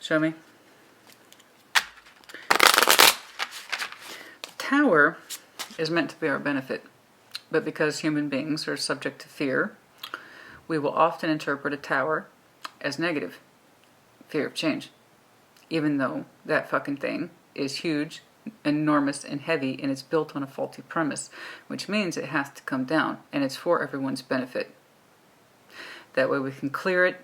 A: Show me. The Tower is meant to be our benefit. But because human beings are subject to fear, we will often interpret a tower as negative. Fear of change. Even though that fucking thing is huge, enormous, and heavy, and it's built on a faulty premise, which means it has to come down, and it's for everyone's benefit. That way we can clear it,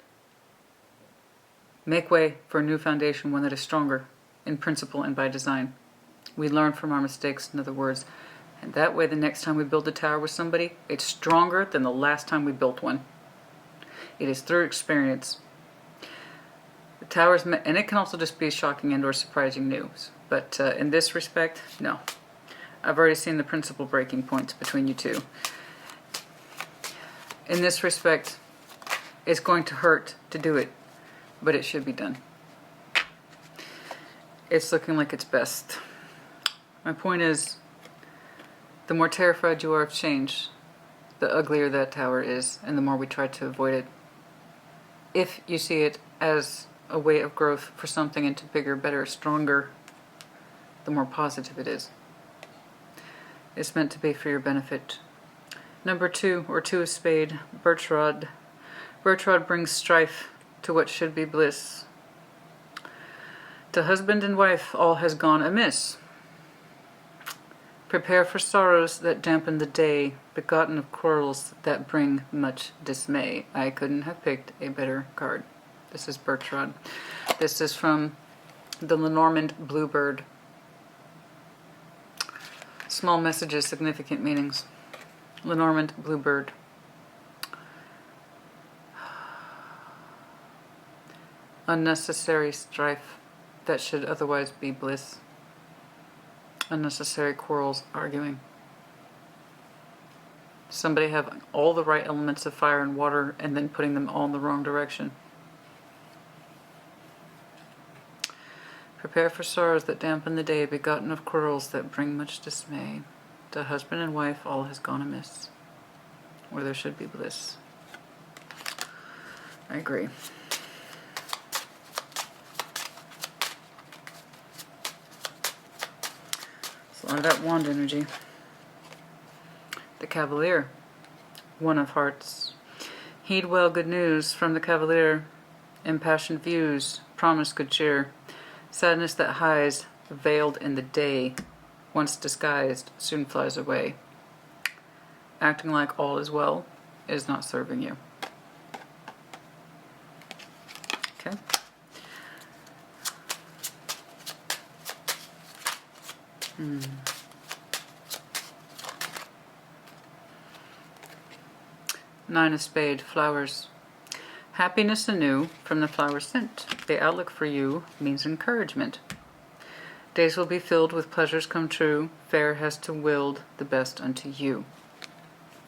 A: make way for a new foundation, one that is stronger in principle and by design. We learn from our mistakes, in other words, and that way the next time we build a tower with somebody, it's stronger than the last time we built one. It is through experience. The towers, and it can also just be shocking and or surprising news. But in this respect, no. I've already seen the principal breaking points between you two. In this respect, it's going to hurt to do it, but it should be done. It's looking like it's best. My point is, the more terrified you are of change, the uglier that tower is, and the more we try to avoid it. If you see it as a way of growth for something into bigger, better, stronger, the more positive it is. It's meant to be for your benefit. Number 2, or 2 of spade, birch rod. Birch rod brings strife to what should be bliss. To husband and wife all has gone amiss. Prepare for sorrows that dampen the day, begotten of quarrels that bring much dismay. I couldn't have picked a better card. This is birch rod. This is from the Lenormand Bluebird. Small messages, significant meanings. Lenormand Bluebird. Unnecessary strife that should otherwise be bliss. Unnecessary quarrels, arguing. Somebody having all the right elements of fire and water and then putting them all in the wrong direction. Prepare for sorrows that dampen the day, begotten of quarrels that bring much dismay. To husband and wife all has gone amiss, where there should be bliss. I agree. It's a lot of that wand energy. The Cavalier, 1 of hearts. Heed well good news from the Cavalier. Impassioned views, promise good cheer. Sadness that hides, veiled in the day, once disguised, soon flies away. Acting like all is well is not serving you. Okay. Nine of spade, flowers. Happiness anew from the flower scent. The outlook for you means encouragement. Days will be filled with pleasures come true. Fair has to willed the best unto you.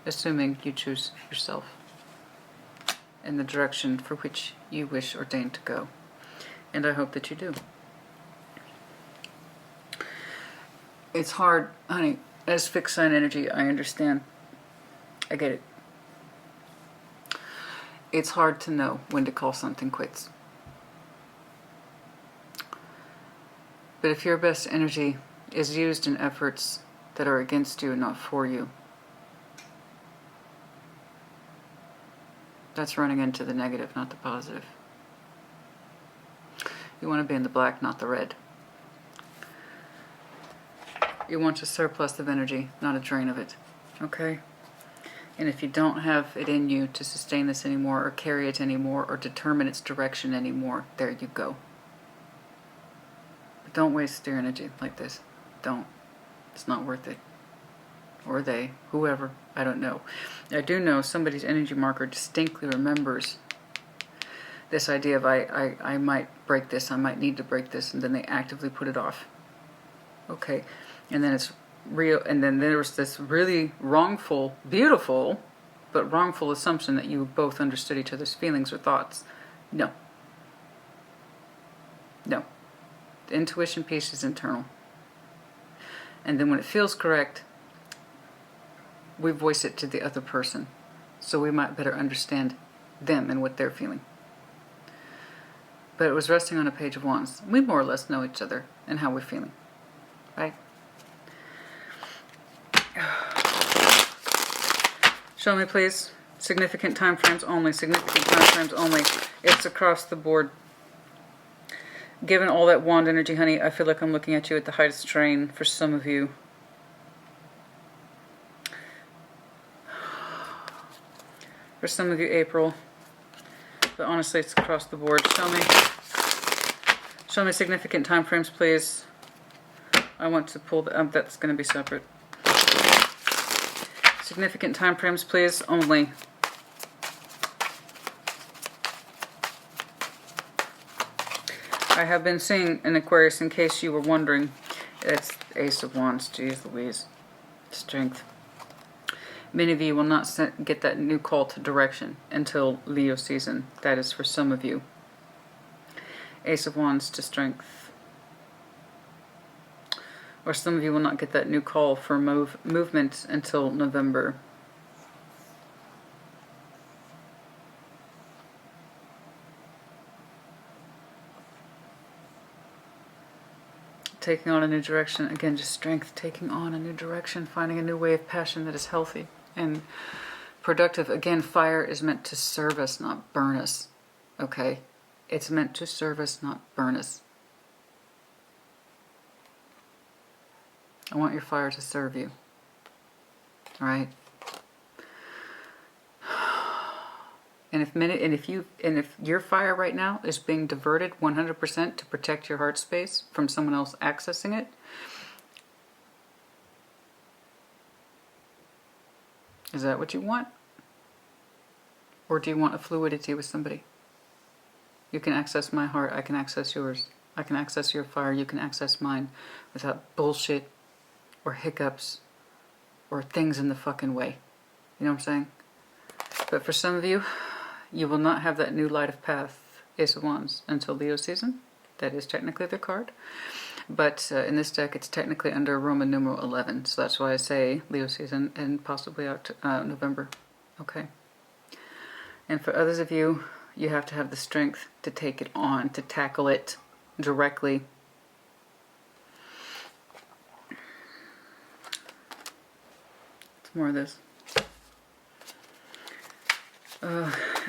A: Assuming you choose yourself in the direction for which you wish or deign to go. And I hope that you do. It's hard, honey. As fixed sign energy, I understand. I get it. It's hard to know when to call something quits. But if your best energy is used in efforts that are against you and not for you, that's running into the negative, not the positive. You want to be in the black, not the red. You want a surplus of energy, not a drain of it. Okay? And if you don't have it in you to sustain this anymore, or carry it anymore, or determine its direction anymore, there you go. But don't waste your energy like this. Don't. It's not worth it. Or they, whoever, I don't know. I do know somebody's energy marker distinctly remembers this idea of I might break this, I might need to break this, and then they actively put it off. Okay, and then it's real, and then there was this really wrongful, beautiful, but wrongful assumption that you both understood each other's feelings or thoughts. No. No. The intuition piece is internal. And then when it feels correct, we voice it to the other person, so we might better understand them and what they're feeling. But it was resting on a page of wands. We more or less know each other and how we're feeling, right? Show me, please. Significant time frames only. Significant time frames only. It's across the board. Given all that wand energy, honey, I feel like I'm looking at you at the height of strain for some of you. For some of you, April. But honestly, it's across the board. Show me significant time frames, please. I want to pull the, that's going to be separate. Significant time frames, please, only. I have been seeing an Aquarius, in case you were wondering. It's Ace of Wands. Jeez Louise. Strength. Many of you will not get that new call to direction until Leo season. That is for some of you. Ace of Wands to strength. Or some of you will not get that new call for movement until November. Taking on a new direction. Again, just strength. Taking on a new direction. Finding a new way of passion that is healthy and productive. Again, fire is meant to serve us, not burn us. Okay? It's meant to serve us, not burn us. I want your fire to serve you. Alright? And if your fire right now is being diverted 100% to protect your heart space from someone else accessing it, is that what you want? Or do you want a fluidity with somebody? You can access my heart, I can access yours. I can access your fire, you can access mine without bullshit or hiccups or things in the fucking way. You know what I'm saying? But for some of you, you will not have that new light of path, Ace of Wands, until Leo season. That is technically the card. But in this deck, it's technically under Roman numeral 11. So that's why I say Leo season and possibly November. Okay. And for others of you, you have to have the strength to take it on, to tackle it directly. It's more of this.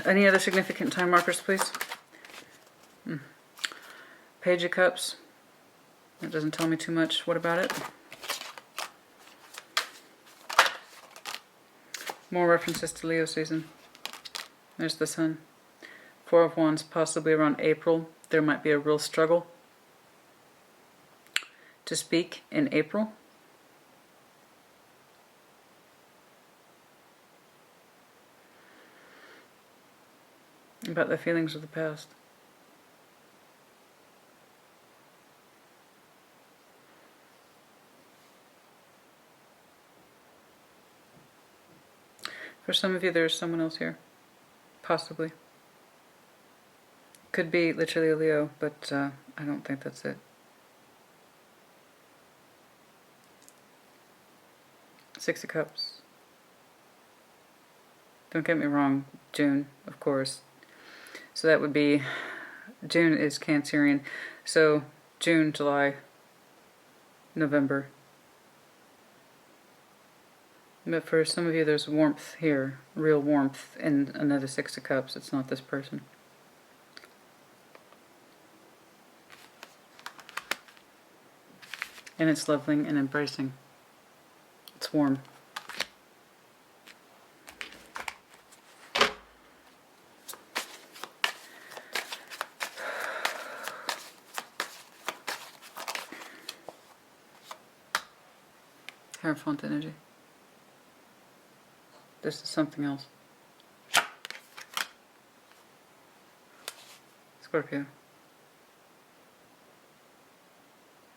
A: Any other significant time markers, please? Page of Cups. That doesn't tell me too much. What about it? More references to Leo season. There's the Sun. Four of Wands, possibly around April. There might be a real struggle to speak in April. About the feelings of the past. For some of you, there's someone else here. Possibly. Could be literally a Leo, but I don't think that's it. Six of Cups. Don't get me wrong, June, of course. So that would be, June is Cancerian. So June, July, November. But for some of you, there's warmth here, real warmth, and another Six of Cups. It's not this person. And it's loving and embracing. It's warm. Hierophant energy. This is something else. Scorpio.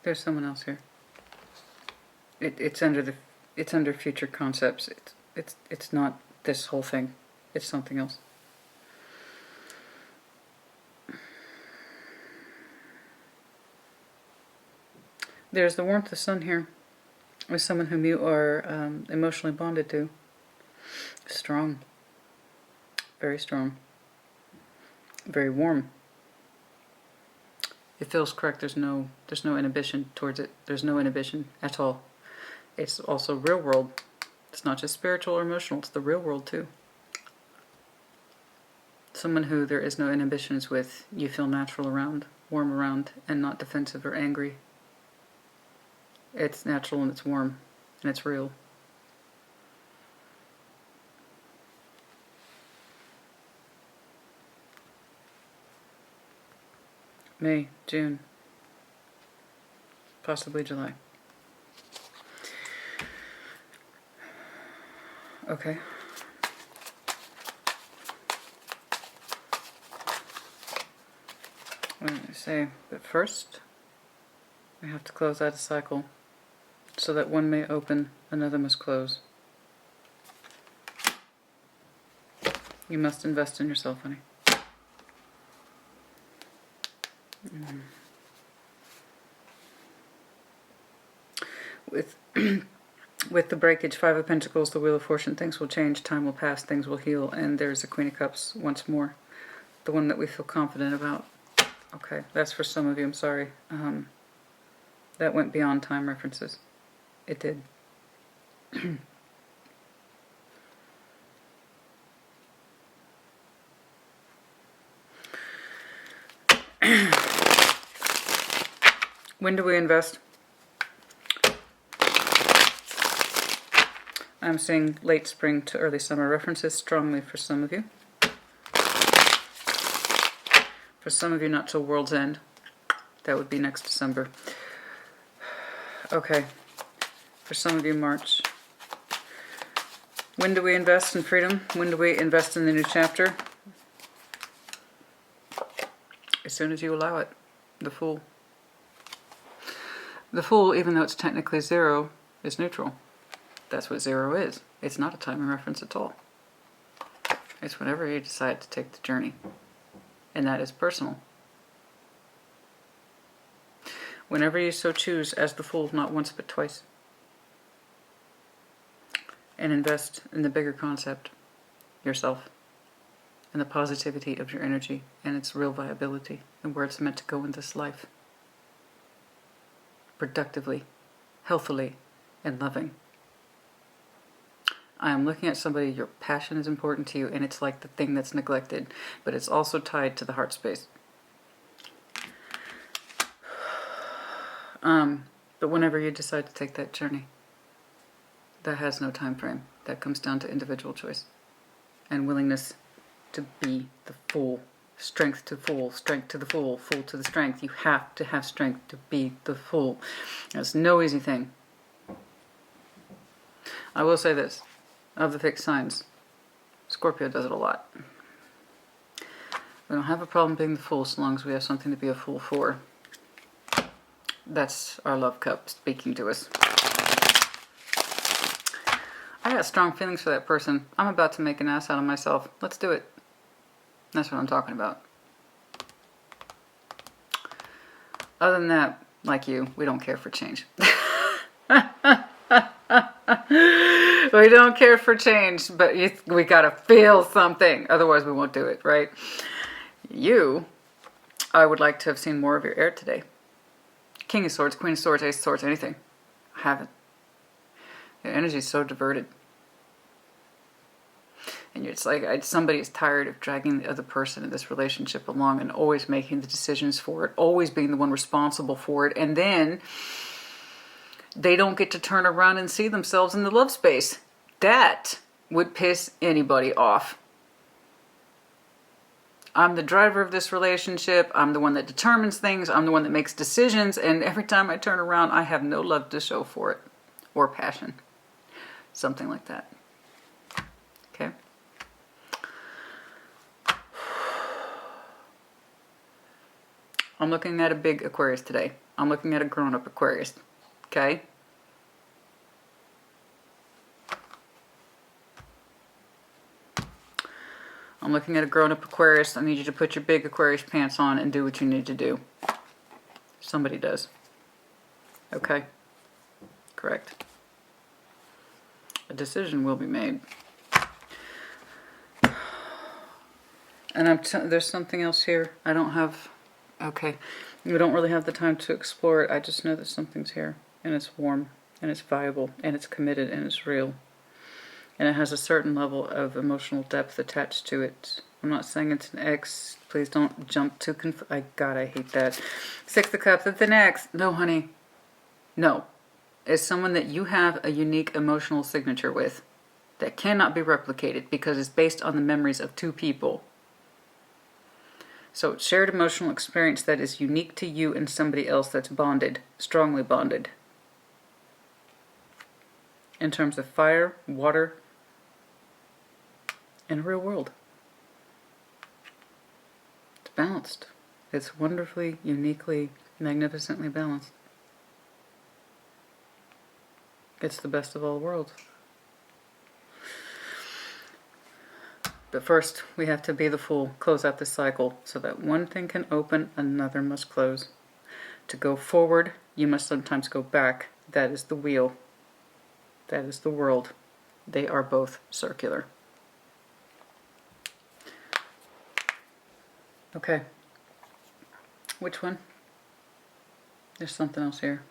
A: There's someone else here. It's under future concepts. It's not this whole thing. It's something else. There's the warmth of the Sun here with someone whom you are emotionally bonded to. Strong. Very strong. Very warm. It feels correct. There's no inhibition towards it. There's no inhibition at all. It's also real world. It's not just spiritual or emotional, it's the real world too. Someone who there is no inhibitions with, you feel natural around, warm around, and not defensive or angry. It's natural and it's warm and it's real. May, June, possibly July. Okay. What did I say? But first, we have to close out a cycle. So that one may open, another must close. You must invest in yourself, honey. With the breakage, Five of Pentacles, the Wheel of Fortune, things will change, time will pass, things will heal, and there's the Queen of Cups once more. The one that we feel confident about. Okay, that's for some of you, I'm sorry. That went beyond time references. It did. When do we invest? I'm seeing late spring to early summer references strongly for some of you. For some of you, not till world's end. That would be next December. Okay. For some of you, March. When do we invest in freedom? When do we invest in the new chapter? As soon as you allow it. The Fool. The Fool, even though it's technically zero, is neutral. That's what zero is. It's not a timing reference at all. It's whenever you decide to take the journey. And that is personal. Whenever you so choose, as the Fool, not once but twice. And invest in the bigger concept, yourself, and the positivity of your energy and its real viability and where it's meant to go in this life. Productively, healthily, and loving. I am looking at somebody, your passion is important to you, and it's like the thing that's neglected, but it's also tied to the heart space. But whenever you decide to take that journey, that has no time frame. That comes down to individual choice and willingness to be the Fool. Strength to Fool, strength to the Fool, Fool to the strength. You have to have strength to be the Fool. That's no easy thing. I will say this. Of the fixed signs, Scorpio does it a lot. We don't have a problem being the Fool so long as we have something to be a fool for. That's our love cup speaking to us. I got strong feelings for that person. I'm about to make an ass out of myself. Let's do it. That's what I'm talking about. Other than that, like you, we don't care for change. We don't care for change, but we gotta feel something. Otherwise, we won't do it, right? I would like to have seen more of your air today. King of Swords, Queen of Swords, Ace of Swords, anything. I haven't. Your energy is so diverted. And it's like somebody is tired of dragging the other person in this relationship along and always making the decisions for it, always being the one responsible for it, and then they don't get to turn around and see themselves in the love space. That would piss anybody off. I'm the driver of this relationship. I'm the one that determines things. I'm the one that makes decisions. And every time I turn around, I have no love to show for it. Or passion. Something like that. Okay? I'm looking at a big Aquarius today. I'm looking at a grown-up Aquarius. Okay? I'm looking at a grown-up Aquarius. I need you to put your big Aquarius pants on and do what you need to do. Somebody does. Okay? Correct. A decision will be made. And there's something else here. I don't have... Okay. We don't really have the time to explore it. I just know that something's here. And it's warm. And it's viable. And it's committed. And it's real. And it has a certain level of emotional depth attached to it. I'm not saying it's an ex. Please don't jump to God, I hate that. Six of Cups, it's an ex. No, honey. No. It's someone that you have a unique emotional signature with that cannot be replicated because it's based on the memories of two people. So it's shared emotional experience that is unique to you and somebody else that's bonded, strongly bonded. In terms of fire, water, and real world. It's balanced. It's wonderfully, uniquely, magnificently balanced. It's the best of all worlds. But first, we have to be the fool, close out this cycle, so that one thing can open, another must close. To go forward, you must sometimes go back. That is the wheel. That is the world. They are both circular. Okay. Which one? There's something else here.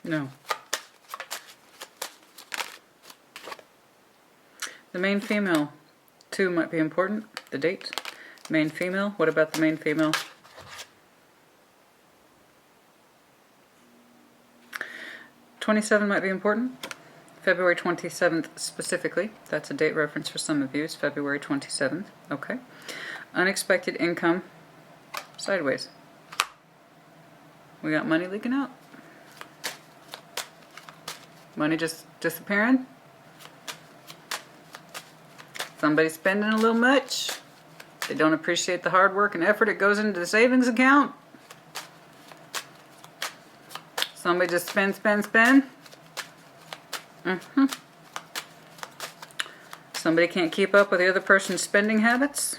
A: No. The main female. 2 might be important. The date. Main female. What about the main female? '27 might be important. February 27th specifically. That's a date reference for some of you. It's February 27th. Okay. Unexpected income. Sideways. We got money leaking out. Money just disappearing. Somebody's spending a little much. They don't appreciate the hard work and effort it goes into the savings account. Somebody just spend. Somebody can't keep up with the other person's spending habits.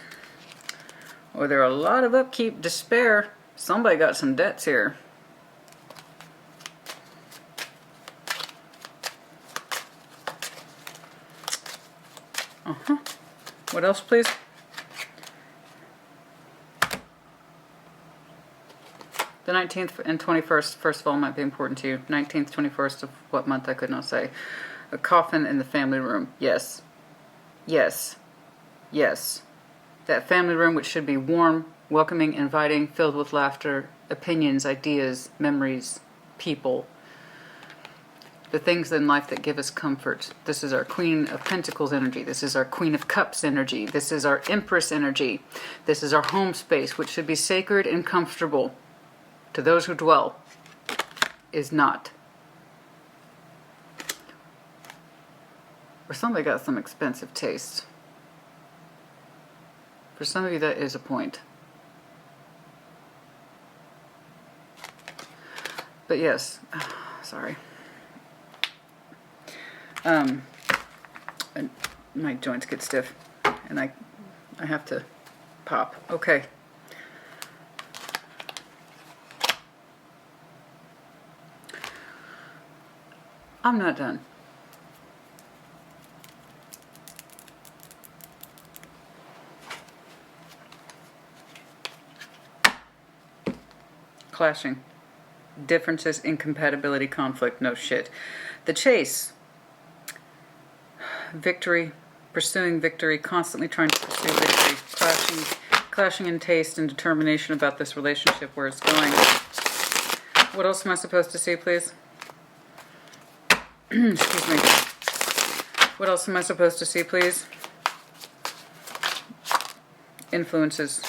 A: Or there are a lot of upkeep, despair. Somebody got some debts here. What else, please? The 19th and 21st, first of all, might be important to you. 19th, 21st of what month, I could not say. A coffin in the family room. Yes. Yes. Yes. That family room which should be warm, welcoming, inviting, filled with laughter, opinions, ideas, memories, people. The things in life that give us comfort. This is our Queen of Pentacles energy. This is our Queen of Cups energy. This is our Empress energy. This is our home space, which should be sacred and comfortable. To those who dwell, is not. Or somebody got some expensive taste. For some of you, that is a point. But yes, sorry. And my joints get stiff, and I have to pop. Okay. I'm not done. Clashing. Differences, incompatibility, conflict, no shit. The chase. Victory, pursuing victory, constantly trying to pursue victory, clashing in taste and determination about this relationship, where it's going. What else am I supposed to see, please? Excuse me. What else am I supposed to see, please? Influences.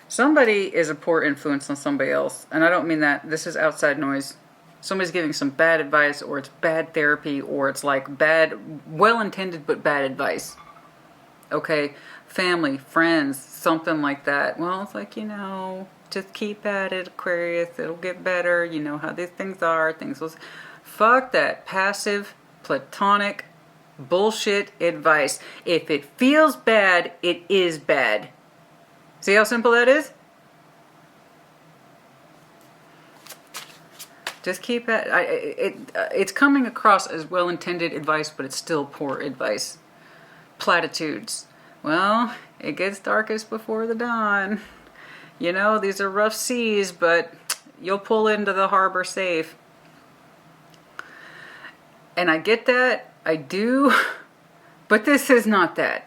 A: Somebody is a poor influence on somebody else, and I don't mean that. This is outside noise. Somebody's giving some bad advice, or it's bad therapy, or it's like bad, well-intended but bad advice. Okay, family, friends, something like that. Well, it's like, you know, just keep at it, Aquarius. It'll get better. You know how these things are. Things will... Fuck that passive, platonic, bullshit advice. If it feels bad, it is bad. See how simple that is? Just keep it. It's coming across as well-intended advice, but it's still poor advice. Platitudes. Well, it gets darkest before the dawn. You know, these are rough seas, but you'll pull into the harbor safe. And I get that. I do. But this is not that.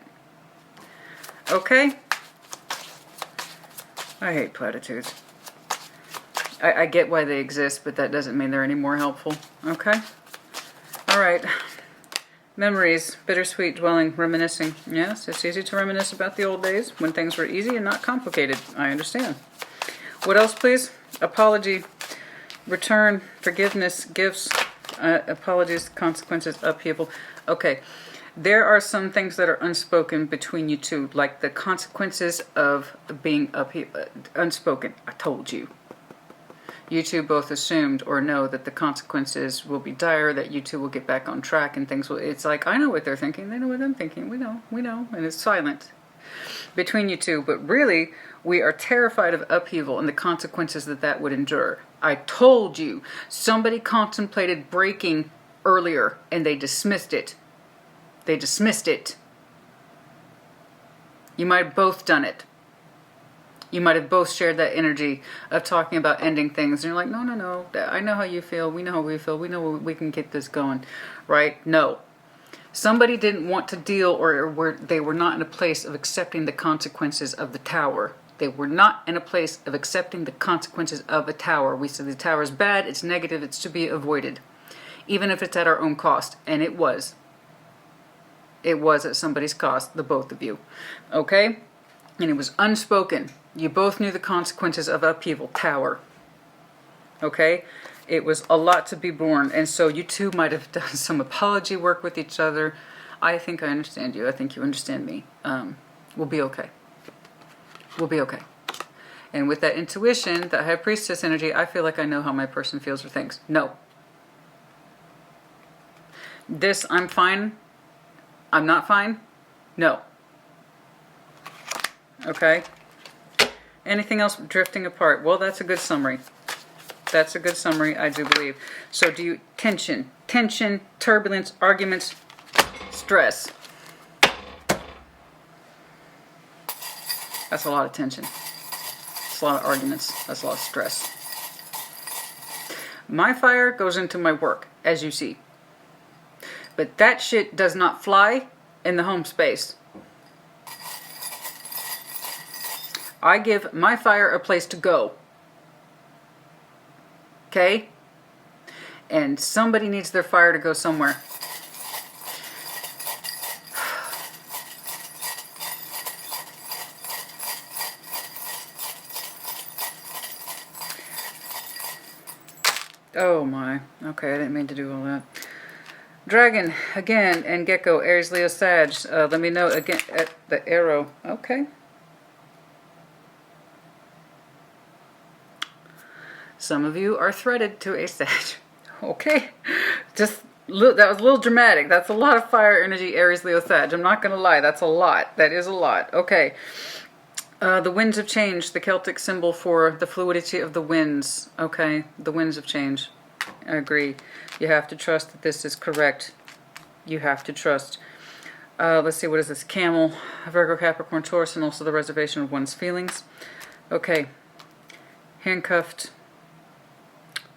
A: Okay? I hate platitudes. I get why they exist, but that doesn't mean they're any more helpful. Okay? Alright. Memories. Bittersweet dwelling. Reminiscing. Yes, it's easy to reminisce about the old days when things were easy and not complicated. I understand. What else, please? Apology. Return. Forgiveness. Gifts. Apologies. Consequences. Upheaval. Okay. There are some things that are unspoken between you two, like the consequences of being unspoken. I told you. You two both assumed or know that the consequences will be dire, that you two will get back on track and things will... It's like, I know what they're thinking. They know what I'm thinking. We know. And it's silent between you two. But really, we are terrified of upheaval and the consequences that would endure. I told you. Somebody contemplated breaking earlier and they dismissed it. They dismissed it. You might have both done it. You might have both shared that energy of talking about ending things. And you're like, no. I know how you feel. We know how we feel. We know we can get this going. Right? No. Somebody didn't want to deal or they were not in a place of accepting the consequences of the tower. They were not in a place of accepting the consequences of a tower. We said the tower is bad. It's negative. It's to be avoided. Even if it's at our own cost. And it was. It was at somebody's cost, the both of you. Okay? And it was unspoken. You both knew the consequences of upheaval, tower. Okay? It was a lot to be borne. And so you two might have done some apology work with each other. I think I understand you. I think you understand me. We'll be okay. We'll be okay. And with that intuition, that High Priestess energy, I feel like I know how my person feels or thinks. No. This, I'm fine. I'm not fine. No. Okay? Anything else drifting apart? Well, that's a good summary. That's a good summary, I do believe. So do you... Tension, turbulence, arguments, stress. That's a lot of tension. That's a lot of arguments. That's a lot of stress. My fire goes into my work, as you see. But that shit does not fly in the home space. I give my fire a place to go. Okay? And somebody needs their fire to go somewhere. Oh my. Okay, I didn't mean to do all that. Dragon, again, and Gecko, Aries, Leo, Sag. Let me know again at the arrow. Okay. Some of you are threaded to a Sag. Okay. Just, that was a little dramatic. That's a lot of fire energy, Aries, Leo, Sag. I'm not going to lie. That's a lot. That is a lot. Okay. The winds of change, the Celtic symbol for the fluidity of the winds. Okay. The winds of change. I agree. You have to trust that this is correct. You have to trust. Let's see, what is this? Camel, Virgo, Capricorn, Taurus, and also the reservation of one's feelings. Okay. Handcuffed.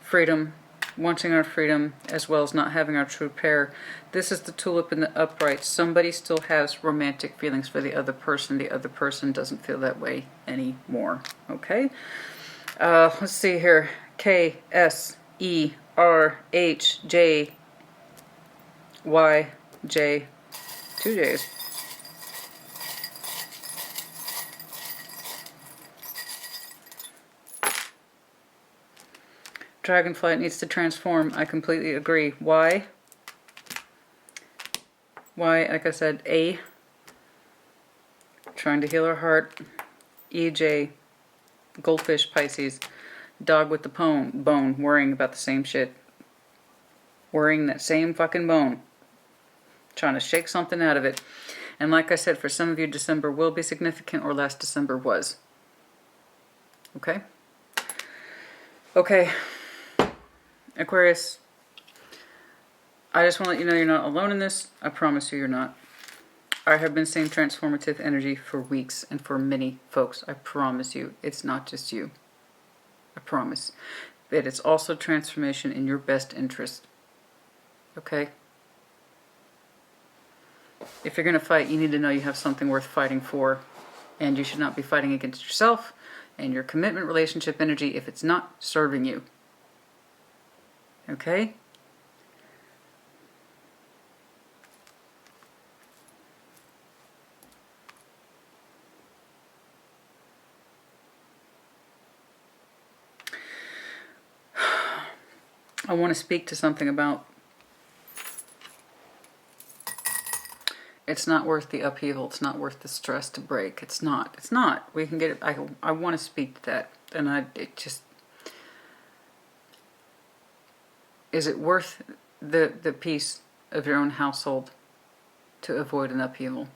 A: Freedom. Wanting our freedom, as well as not having our true pair. This is the tulip in the upright. Somebody still has romantic feelings for the other person. The other person doesn't feel that way anymore. Okay? Let's see here. K, S, E, R, H, J, Y, J. 2 J's. Dragonflight needs to transform. I completely agree. Why? Why, like I said, A, trying to heal her heart. EJ, goldfish, Pisces. Dog with the bone, worrying about the same shit. Worrying that same fucking bone. Trying to shake something out of it. And like I said, for some of you, December will be significant, or last December was. Okay? Okay. Aquarius, I just want to let you know you're not alone in this. I promise you you're not. I have been seeing transformative energy for weeks and for many folks. I promise you, it's not just you. I promise. But it's also transformation in your best interest. Okay? If you're going to fight, you need to know you have something worth fighting for. And you should not be fighting against yourself and your commitment relationship energy if it's not serving you. Okay? I want to speak to something about it's not worth the upheaval. It's not worth the stress to break. It's not. It's not. We can get it. I want to speak to that. And it just, is it worth the peace of your own household to avoid an upheaval?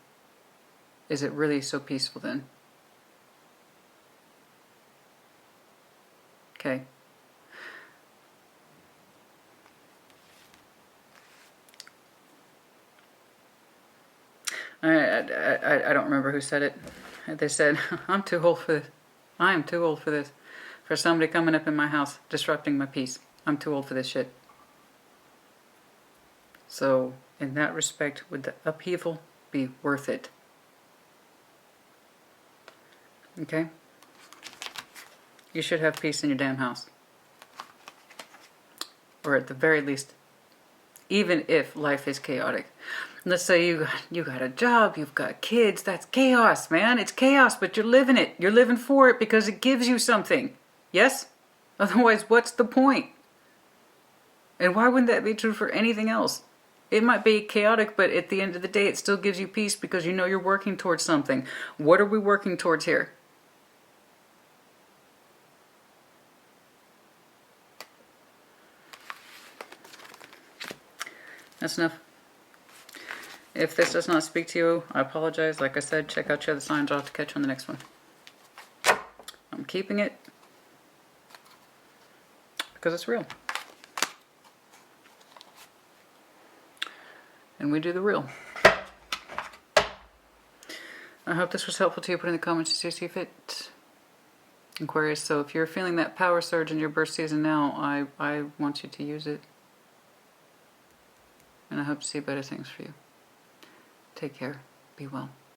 A: Is it really so peaceful then? Okay. I don't remember who said it. They said, I'm too old for this. I am too old for this. For somebody coming up in my house, disrupting my peace. I'm too old for this shit. So, in that respect, would the upheaval be worth it? Okay? You should have peace in your damn house. Or at the very least, even if life is chaotic. Let's say you got a job, you've got kids, that's chaos, man. It's chaos, but you're living it. You're living for it because it gives you something. Yes? Otherwise, what's the point? And why wouldn't that be true for anything else? It might be chaotic, but at the end of the day, it still gives you peace because you know you're working towards something. What are we working towards here? That's enough. If this does not speak to you, I apologize. Like I said, check out your other signs. I'll have to catch you on the next one. I'm keeping it because it's real. And we do the real. I hope this was helpful to you. Put in the comments as you see fit. Aquarius, so if you're feeling that power surge in your birth season now, I want you to use it. And I hope to see better things for you. Take care. Be well.